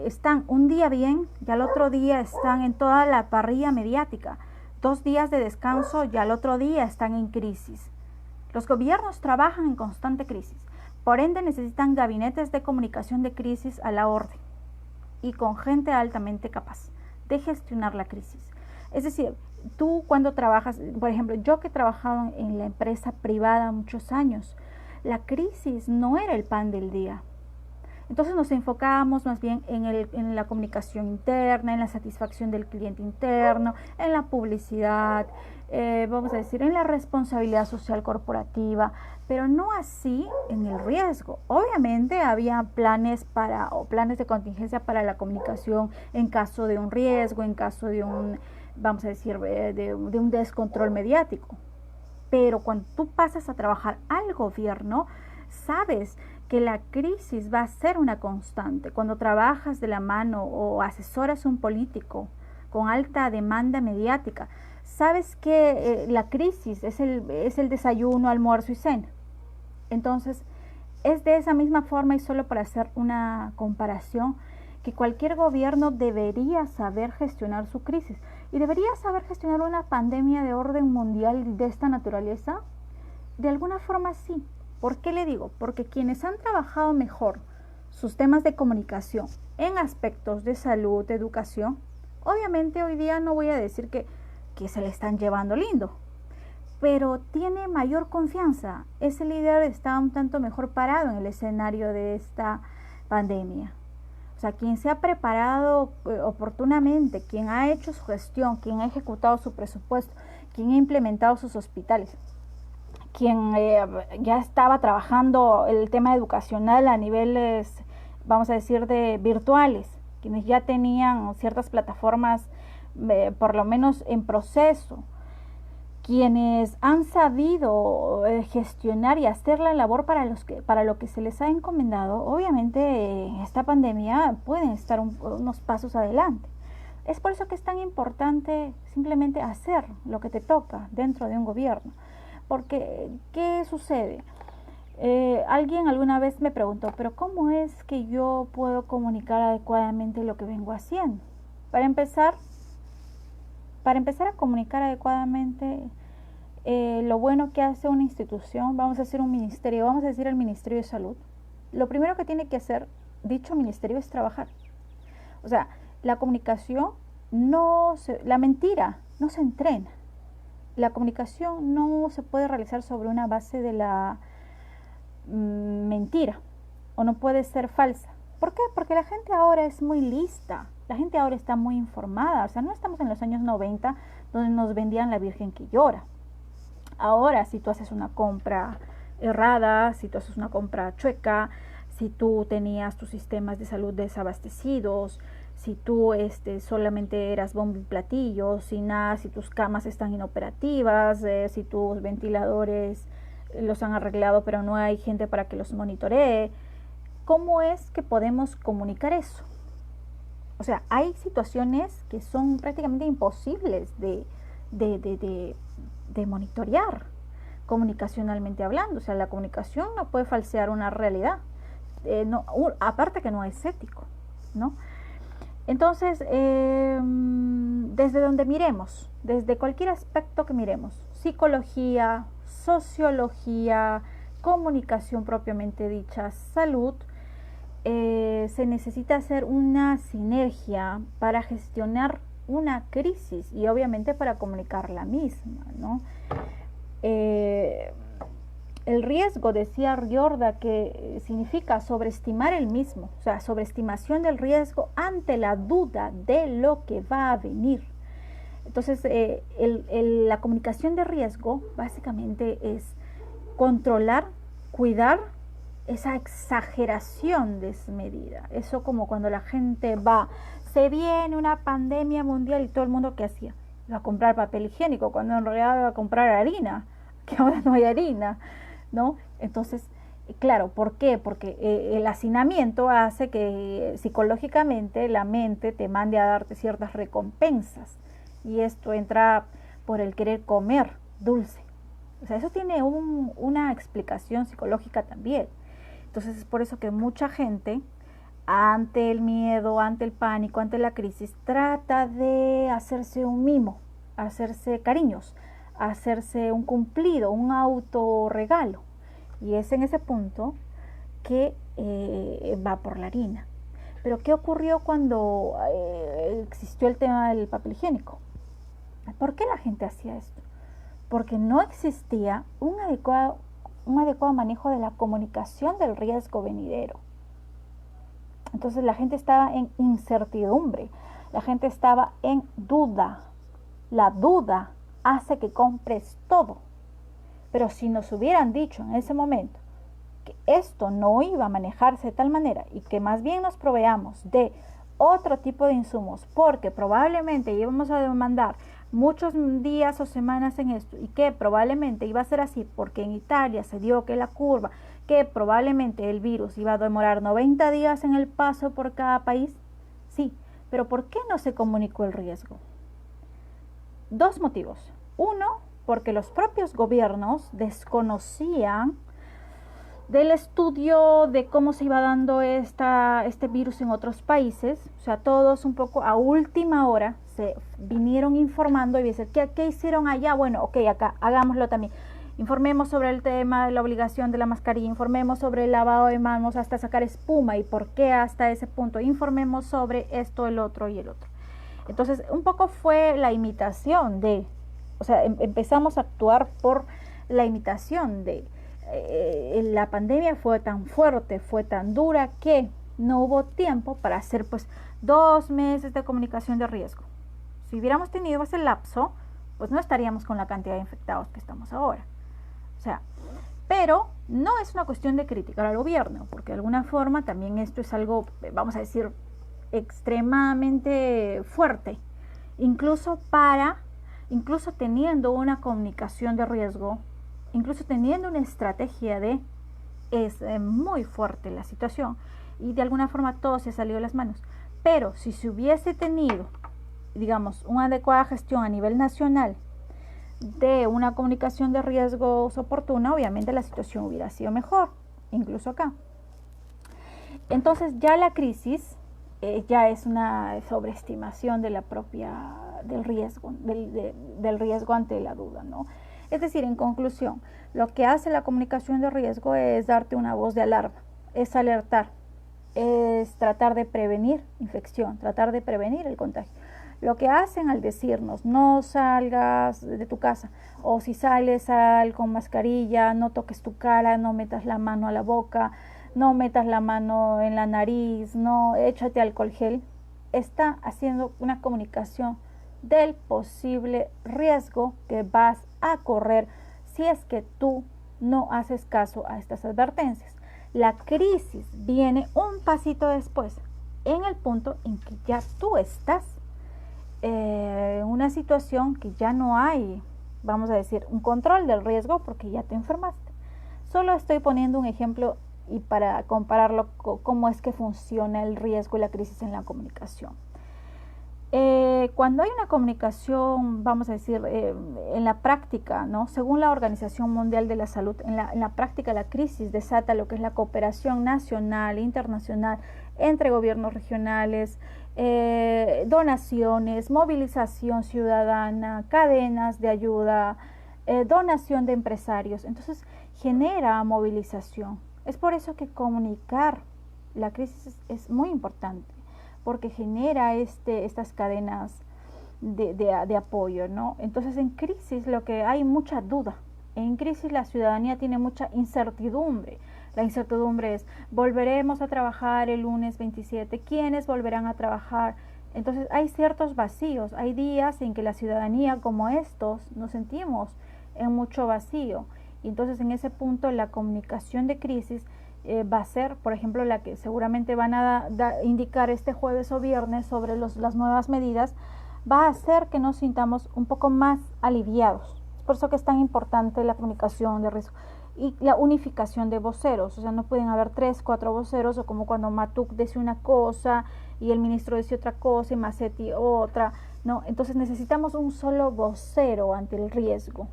S2: están un día bien y al otro día están en toda la parrilla mediática. 2 días de descanso y al otro día están en crisis. Los gobiernos trabajan en constante crisis. Por ende necesitan gabinetes de comunicación de crisis a la orden y con gente altamente capaz de gestionar la crisis. Es decir, tú cuando trabajas, por ejemplo, yo que he trabajado en la empresa privada muchos años, la crisis no era el pan del día. Entonces nos enfocábamos más bien en la comunicación interna, en la satisfacción del cliente interno, en la publicidad, vamos a decir, en la responsabilidad social corporativa, pero no así en el riesgo. Obviamente había planes de contingencia para la comunicación en caso de un riesgo, en caso de un, vamos a decir, de un descontrol mediático. Pero cuando tú pasas a trabajar al gobierno, sabes que la crisis va a ser una constante. Cuando trabajas de la mano o asesoras a un político con alta demanda mediática, sabes que la crisis es el desayuno, almuerzo y cena. Entonces, es de esa misma forma, y solo para hacer una comparación, que cualquier gobierno debería saber gestionar su crisis. ¿Y debería saber gestionar una pandemia de orden mundial de esta naturaleza? De alguna forma sí. ¿Por qué le digo? Porque quienes han trabajado mejor sus temas de comunicación en aspectos de salud, de educación, obviamente hoy día no voy a decir que se le están llevando lindo, pero tiene mayor confianza. Ese líder está un tanto mejor parado en el escenario de esta pandemia. O sea, quien se ha preparado oportunamente, quien ha hecho su gestión, quien ha ejecutado su presupuesto, quien ha implementado sus hospitales, quien ya estaba trabajando el tema educacional a niveles, vamos a decir, de virtuales, quienes ya tenían ciertas plataformas por lo menos en proceso, quienes han sabido gestionar y hacer la labor para lo que se les ha encomendado, obviamente esta pandemia pueden estar unos pasos adelante. Es por eso que es tan importante simplemente hacer lo que te toca dentro de un gobierno. Porque, ¿qué sucede? Alguien alguna vez me preguntó, pero ¿cómo es que yo puedo comunicar adecuadamente lo que vengo haciendo? Para empezar a comunicar adecuadamente lo bueno que hace una institución, vamos a hacer un ministerio, vamos a decir el Ministerio de Salud, lo primero que tiene que hacer dicho ministerio es trabajar. O sea, la comunicación la mentira no se entrena. La comunicación no se puede realizar sobre una base de la mentira, o no puede ser falsa. ¿Por qué? Porque la gente ahora es muy lista, la gente ahora está muy informada. O sea, no estamos en los años 90 donde nos vendían la Virgen que llora. Ahora, si tú haces una compra errada, si tú haces una compra chueca, si tú tenías tus sistemas de salud desabastecidos, si tú solamente eras bombo y platillo, si tus camas están inoperativas, si tus ventiladores los han arreglado pero no hay gente para que los monitoree. ¿Cómo es que podemos comunicar eso? O sea, hay situaciones que son prácticamente imposibles de monitorear comunicacionalmente hablando. O sea, la comunicación no puede falsear una realidad. Aparte que no es ético, ¿no? Entonces, desde donde miremos, desde cualquier aspecto que miremos, psicología, sociología, comunicación propiamente dicha, salud, se necesita hacer una sinergia para gestionar una crisis y obviamente para comunicar la misma, ¿no? El riesgo, decía Riorda, que significa sobreestimar el mismo, o sea, sobreestimación del riesgo ante la duda de lo que va a venir. Entonces, la comunicación de riesgo básicamente es controlar, cuidar esa exageración desmedida. Eso como cuando la gente se viene una pandemia mundial y todo el mundo, ¿qué hacía? Iba a comprar papel higiénico, cuando en realidad iba a comprar harina, que ahora no hay harina, ¿no? Entonces, claro, ¿por qué? Porque el hacinamiento hace que psicológicamente la mente te mande a darte ciertas recompensas y esto entra por el querer comer dulce. O sea, eso tiene una explicación psicológica también. Entonces es por eso que mucha gente, ante el miedo, ante el pánico, ante la crisis, trata de hacerse un mimo, hacerse cariños, hacerse un cumplido, un autorregalo. Y es en ese punto que va por la harina. Pero ¿qué ocurrió cuando existió el tema del papel higiénico? ¿Por qué la gente hacía esto? Porque no existía un adecuado manejo de la comunicación del riesgo venidero. Entonces la gente estaba en incertidumbre, la gente estaba en duda. La duda hace que compres todo. Pero si nos hubieran dicho en ese momento que esto no iba a manejarse de tal manera y que más bien nos proveamos de otro tipo de insumos, porque probablemente íbamos a demandar muchos días o semanas en esto y que probablemente iba a ser así porque en Italia se dio que la curva, que probablemente el virus iba a demorar 90 días en el paso por cada país, sí, pero ¿por qué no se comunicó el riesgo? Dos motivos. Uno, porque los propios gobiernos desconocían del estudio de cómo se iba dando este virus en otros países. O sea, todos un poco a última hora se vinieron informando y dicen, ¿qué hicieron allá? Bueno, ok, acá hagámoslo también. Informemos sobre el tema de la obligación de la mascarilla, informemos sobre el lavado de manos hasta sacar espuma y por qué hasta ese punto, informemos sobre esto, el otro y el otro. Entonces, un poco fue la imitación o sea, empezamos a actuar por la imitación la pandemia fue tan fuerte, fue tan dura que no hubo tiempo para hacer pues 2 meses de comunicación de riesgo. Si hubiéramos tenido ese lapso, pues no estaríamos con la cantidad de infectados que estamos ahora. O sea, pero no es una cuestión de criticar al gobierno, porque de alguna forma también esto es algo, vamos a decir, extremadamente fuerte, incluso teniendo una comunicación de riesgo, incluso teniendo una estrategia es muy fuerte la situación y de alguna forma todo se salió de las manos. Pero si se hubiese tenido, digamos, una adecuada gestión a nivel nacional de una comunicación de riesgos oportuna, obviamente la situación hubiera sido mejor, incluso acá. Entonces ya la crisis ya es una sobreestimación de del riesgo, del riesgo ante la duda, ¿no? Es decir, en conclusión, lo que hace la comunicación de riesgo es darte una voz de alarma, es alertar, es tratar de prevenir infección, tratar de prevenir el contagio. Lo que hacen al decirnos no salgas de tu casa o si sales sal con mascarilla, no toques tu cara, no metas la mano a la boca, no metas la mano en la nariz, no échate alcohol gel, está haciendo una comunicación del posible riesgo que vas a correr si es que tú no haces caso a estas advertencias. La crisis viene un pasito después, en el punto en que ya tú estás en una situación que ya no hay, vamos a decir, un control del riesgo porque ya te enfermaste. Solo estoy poniendo un ejemplo y para compararlo con cómo es que funciona el riesgo y la crisis en la comunicación. Cuando hay una comunicación, vamos a decir, en la práctica, ¿no? Según la Organización Mundial de la Salud, en la práctica la crisis desata lo que es la cooperación nacional e internacional entre gobiernos regionales, donaciones, movilización ciudadana, cadenas de ayuda, donación de empresarios. Entonces genera movilización. Es por eso que comunicar la crisis es muy importante, porque genera estas cadenas de apoyo, ¿no? Entonces en crisis lo que hay mucha duda. En crisis la ciudadanía tiene mucha incertidumbre. La incertidumbre es, ¿volveremos a trabajar el lunes 27? ¿Quiénes volverán a trabajar? Entonces hay ciertos vacíos. Hay días en que la ciudadanía como estos nos sentimos en mucho vacío. Y entonces en ese punto la comunicación de crisis va a ser, por ejemplo, la que seguramente van a indicar este jueves o viernes sobre las nuevas medidas, va a hacer que nos sintamos un poco más aliviados. Es por eso que es tan importante la comunicación de riesgo y la unificación de voceros. O sea, no pueden haber 3, 4 voceros, o como cuando Matuk decía una cosa y el ministro decía otra cosa y Macetti otra, ¿no? Entonces necesitamos un solo vocero ante el riesgo,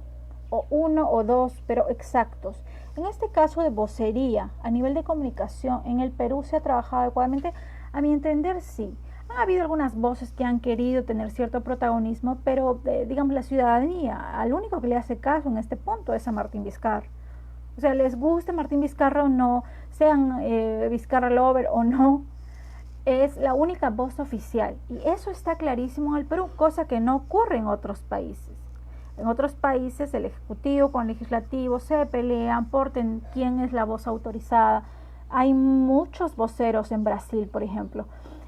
S2: o uno o dos, pero exactos. En este caso de vocería, a nivel de comunicación, en el Perú se ha trabajado adecuadamente. A mi entender, sí. Han habido algunas voces que han querido tener cierto protagonismo, pero digamos la ciudadanía, al único que le hace caso en este punto es a Martín Vizcarra. O sea, les guste Martín Vizcarra o no, sean Vizcarra Lover o no, es la única voz oficial. Y eso está clarísimo en el Perú, cosa que no ocurre en otros países. En otros países el ejecutivo con el legislativo se pelean por quién es la voz autorizada. Hay muchos voceros en Brasil, por ejemplo.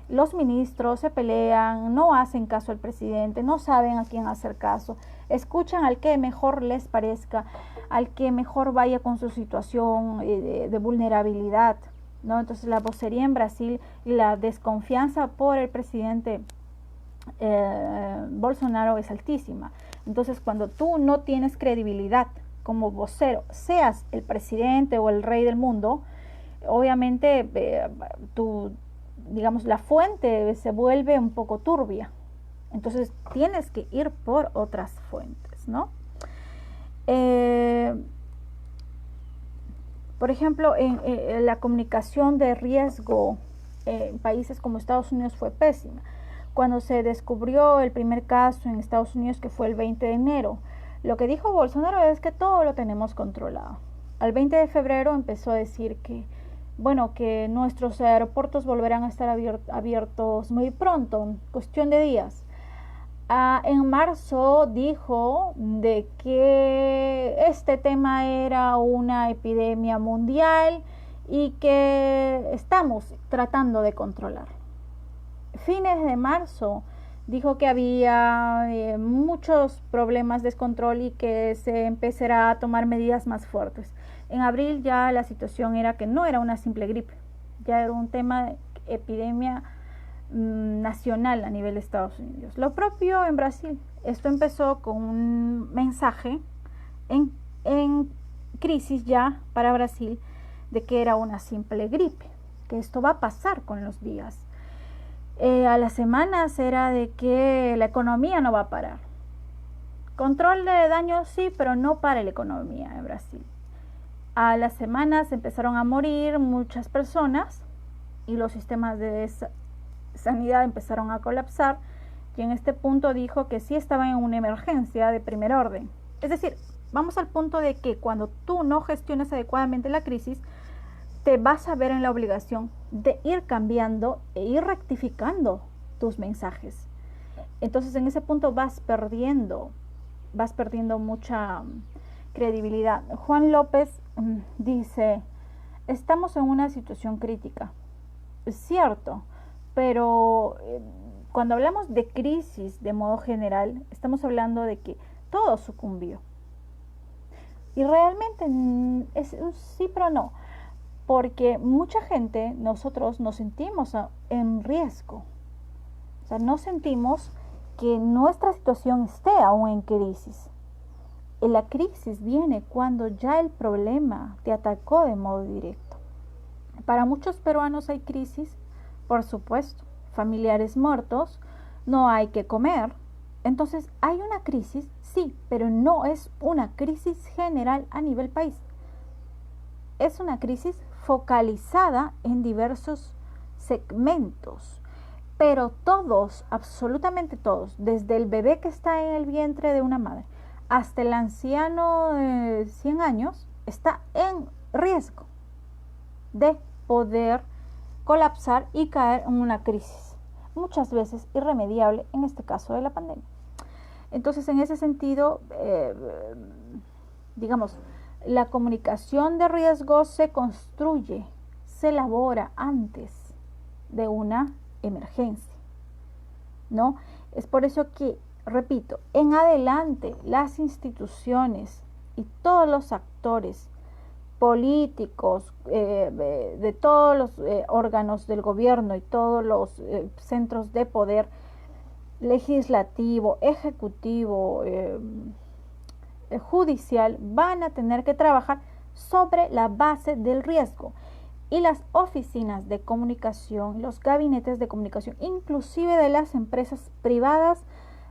S2: Los ministros se pelean, no hacen caso al presidente, no saben a quién hacer caso, escuchan al que mejor les parezca, al que mejor vaya con su situación de vulnerabilidad, ¿no? Entonces la vocería en Brasil y la desconfianza por el presidente Bolsonaro es altísima. Entonces cuando tú no tienes credibilidad como vocero, seas el presidente o el rey del mundo, obviamente digamos, la fuente se vuelve un poco turbia. Entonces tienes que ir por otras fuentes, ¿no? Por ejemplo, en la comunicación de riesgo en países como Estados Unidos fue pésima. Cuando se descubrió el primer caso en Estados Unidos, que fue el 20 de enero, lo que dijo Bolsonaro es que todo lo tenemos controlado. Al 20 de febrero empezó a decir que, bueno, que nuestros aeropuertos volverán a estar abiertos muy pronto, cuestión de días. En marzo dijo de que este tema era una epidemia mundial y que estamos tratando de controlar. Fines de marzo dijo que había muchos problemas de descontrol y que se empezará a tomar medidas más fuertes. En abril ya la situación era que no era una simple gripe, ya era un tema de epidemia nacional a nivel de Estados Unidos. Lo propio en Brasil. Esto empezó con un mensaje en crisis ya para Brasil de que era una simple gripe, que esto va a pasar con los días. A las semanas era de que la economía no va a parar. Control de daños sí, pero no para la economía en Brasil. A las semanas empezaron a morir muchas personas y los sistemas de sanidad empezaron a colapsar, y en este punto dijo que sí estaban en una emergencia de primer orden. Es decir, vamos al punto de que cuando tú no gestionas adecuadamente la crisis, te vas a ver en la obligación de ir cambiando e ir rectificando tus mensajes. Entonces en ese punto vas perdiendo mucha credibilidad. Juan López dice, estamos en una situación crítica. Es cierto, pero cuando hablamos de crisis de modo general, estamos hablando de que todo sucumbió. Y realmente es un sí, pero no. porque mucha gente, nosotros nos sentimos en riesgo. O sea, no sentimos que nuestra situación esté aún en crisis. Y la crisis viene cuando ya el problema te atacó de modo directo. Para muchos peruanos hay crisis, por supuesto, familiares muertos, no hay que comer. Entonces, ¿hay una crisis? Sí, pero no es una crisis general a nivel país. Es una crisis focalizada en diversos segmentos. Pero todos, absolutamente todos, desde el bebé que está en el vientre de una madre hasta el anciano de 100 años, está en riesgo de poder colapsar y caer en una crisis, muchas veces irremediable, en este caso de la pandemia. Entonces, en ese sentido, digamos, la comunicación de riesgo se construye, se elabora antes de una emergencia, ¿no? Es por eso que, repito, en adelante las instituciones y todos los actores políticos, de todos los órganos del gobierno y todos los centros de poder legislativo, ejecutivo, judicial, van a tener que trabajar sobre la base del riesgo. Y las oficinas de comunicación, los gabinetes de comunicación, inclusive de las empresas privadas,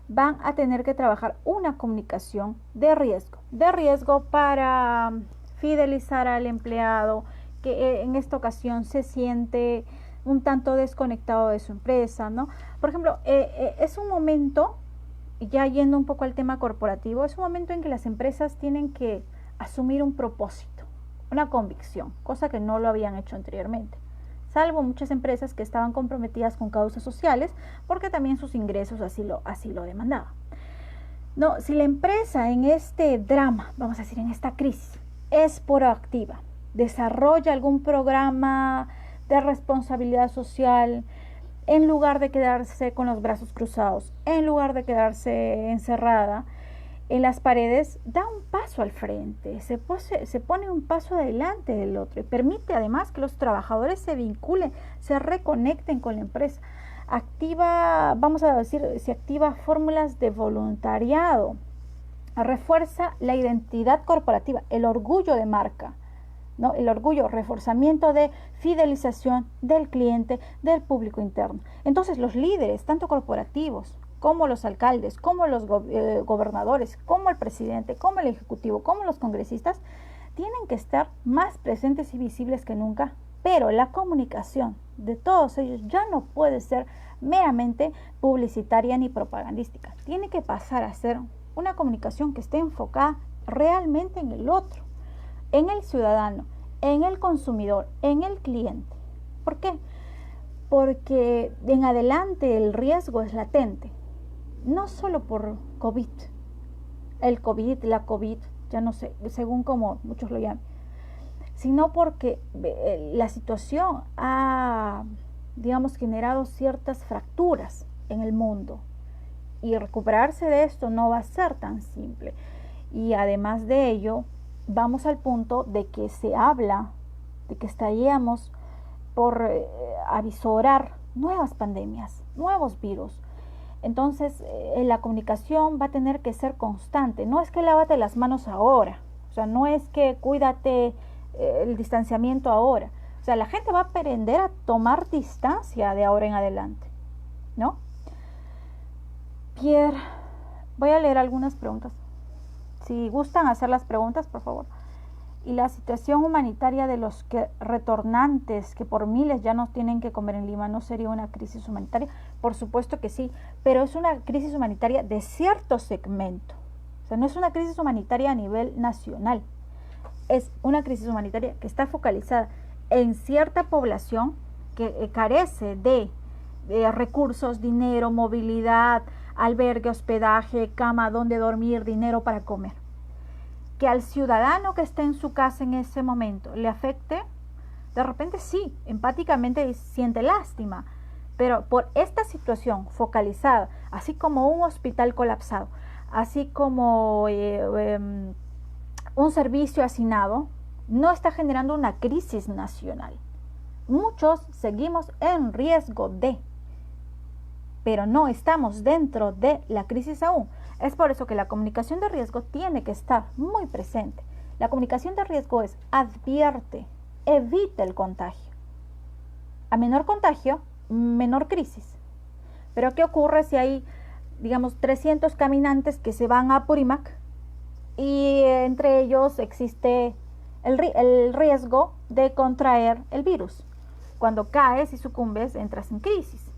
S2: van a tener que trabajar una comunicación de riesgo para fidelizar al empleado que en esta ocasión se siente un tanto desconectado de su empresa, ¿no? Por ejemplo, es un momento, ya yendo un poco al tema corporativo, es un momento en que las empresas tienen que asumir un propósito, una convicción, cosa que no lo habían hecho anteriormente, salvo muchas empresas que estaban comprometidas con causas sociales, porque también sus ingresos así lo demandaban. No, si la empresa en este drama, vamos a decir, en esta crisis, es proactiva, desarrolla algún programa de responsabilidad social, en lugar de quedarse con los brazos cruzados, en lugar de quedarse encerrada en las paredes, da un paso al frente, se pone un paso adelante del otro y permite además que los trabajadores se vinculen, se reconecten con la empresa. Activa, vamos a decir, se activa fórmulas de voluntariado, refuerza la identidad corporativa, el orgullo de marca, ¿no? El orgullo, reforzamiento de fidelización del cliente, del público interno. Entonces los líderes, tanto corporativos como los alcaldes, como los gobernadores, como el presidente, como el ejecutivo, como los congresistas, tienen que estar más presentes y visibles que nunca, pero la comunicación de todos ellos ya no puede ser meramente publicitaria ni propagandística. Tiene que pasar a ser una comunicación que esté enfocada realmente en el otro, en el ciudadano, en el consumidor, en el cliente. ¿Por qué? Porque en adelante el riesgo es latente, no solo por COVID, el COVID, la COVID, ya no sé, según como muchos lo llaman, sino porque la situación ha, digamos, generado ciertas fracturas en el mundo y recuperarse de esto no va a ser tan simple. Y además de ello, vamos al punto de que se habla de que estaríamos por avisorar nuevas pandemias, nuevos virus. Entonces, la comunicación va a tener que ser constante. No es que lávate las manos ahora, o sea, no es que cuídate el distanciamiento ahora. O sea, la gente va a aprender a tomar distancia de ahora en adelante, ¿no? Pierre, voy a leer algunas preguntas. Si gustan hacer las preguntas, por favor. Y la situación humanitaria de los retornantes que por miles ya no tienen que comer en Lima, ¿no sería una crisis humanitaria? Por supuesto que sí, pero es una crisis humanitaria de cierto segmento. O sea, no es una crisis humanitaria a nivel nacional. Es una crisis humanitaria que está focalizada en cierta población que carece de recursos, dinero, movilidad, albergue, hospedaje, cama donde dormir, dinero para comer. Que al ciudadano que esté en su casa en ese momento le afecte, de repente sí, empáticamente siente lástima, pero por esta situación focalizada, así como un hospital colapsado, así como un servicio hacinado, no está generando una crisis nacional. Muchos seguimos en riesgo de, pero no estamos dentro de la crisis aún. Es por eso que la comunicación de riesgo tiene que estar muy presente. La comunicación de riesgo es advierte, evita el contagio. A menor contagio, menor crisis. Pero ¿qué ocurre si hay, digamos, 300 caminantes que se van a Apurímac y entre ellos existe el riesgo de contraer el virus? Cuando caes y sucumbes, entras en crisis.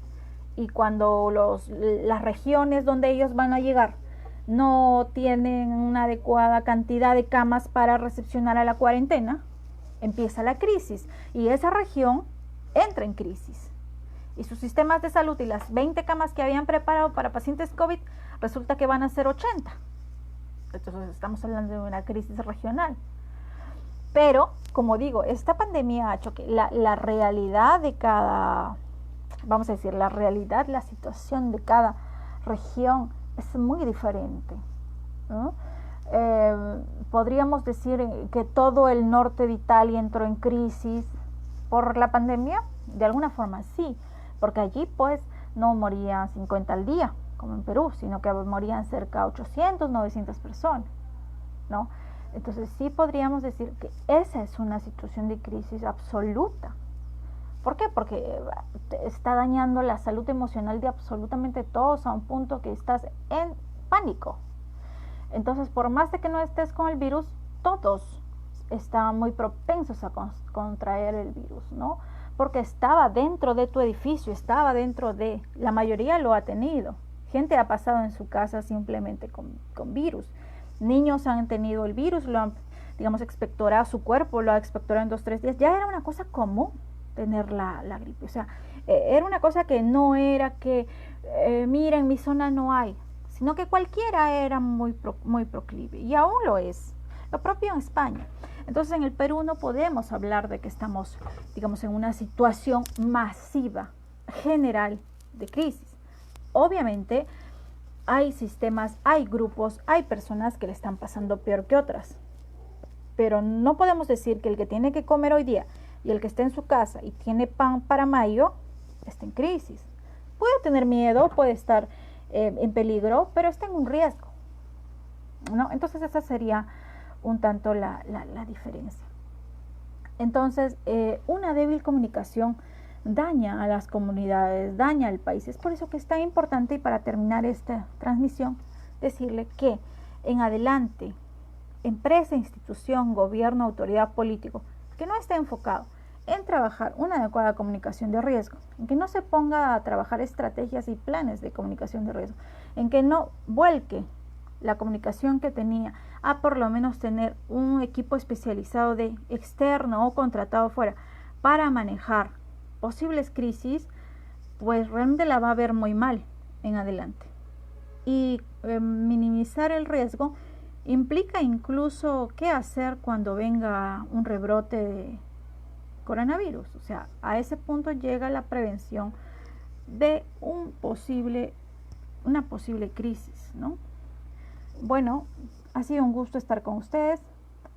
S2: Y cuando las regiones donde ellos van a llegar no tienen una adecuada cantidad de camas para recepcionar a la cuarentena, empieza la crisis y esa región entra en crisis. Y sus sistemas de salud y las 20 camas que habían preparado para pacientes COVID, resulta que van a ser 80. Entonces estamos hablando de una crisis regional. Pero, como digo, esta pandemia ha hecho que la realidad de cada, vamos a decir, la situación de cada región es muy diferente, ¿no? Podríamos decir que todo el norte de Italia entró en crisis por la pandemia. De alguna forma sí, porque allí pues no morían 50 al día como en Perú, sino que morían cerca de 800, 900 personas, ¿no? Entonces sí podríamos decir que esa es una situación de crisis absoluta. ¿Por qué? Porque está dañando la salud emocional de absolutamente todos a un punto que estás en pánico. Entonces, por más de que no estés con el virus, todos están muy propensos a contraer el virus, ¿no? Porque estaba dentro de tu edificio, estaba dentro de, la mayoría lo ha tenido. Gente ha pasado en su casa simplemente con virus. Niños han tenido el virus, lo han, digamos, expectorado su cuerpo, lo ha expectorado en 2-3 días. Ya era una cosa común tener la gripe. O sea, era una cosa que no era que, mira, en mi zona no hay, sino que cualquiera era muy proclive. Y aún lo es. Lo propio en España. Entonces, en el Perú no podemos hablar de que estamos, digamos, en una situación masiva, general, de crisis. Obviamente, hay sistemas, hay grupos, hay personas que le están pasando peor que otras. Pero no podemos decir que el que tiene que comer hoy día y el que está en su casa y tiene pan para mayo está en crisis. Puede tener miedo, puede estar en peligro, pero está en un riesgo, ¿no? Entonces esa sería un tanto la diferencia. Entonces, una débil comunicación daña a las comunidades, daña al país. Es por eso que es tan importante, y para terminar esta transmisión, decirle que en adelante, empresa, institución, gobierno, autoridad, político, que no esté enfocado en trabajar una adecuada comunicación de riesgo, en que no se ponga a trabajar estrategias y planes de comunicación de riesgo, en que no vuelque la comunicación que tenía a por lo menos tener un equipo especializado de externo o contratado fuera para manejar posibles crisis, pues realmente la va a ver muy mal en adelante. Y minimizar el riesgo implica incluso qué hacer cuando venga un rebrote de coronavirus. O sea, a ese punto llega la prevención de una posible crisis, ¿no? Bueno, ha sido un gusto estar con ustedes.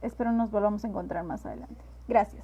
S2: Espero nos volvamos a encontrar más adelante. Gracias.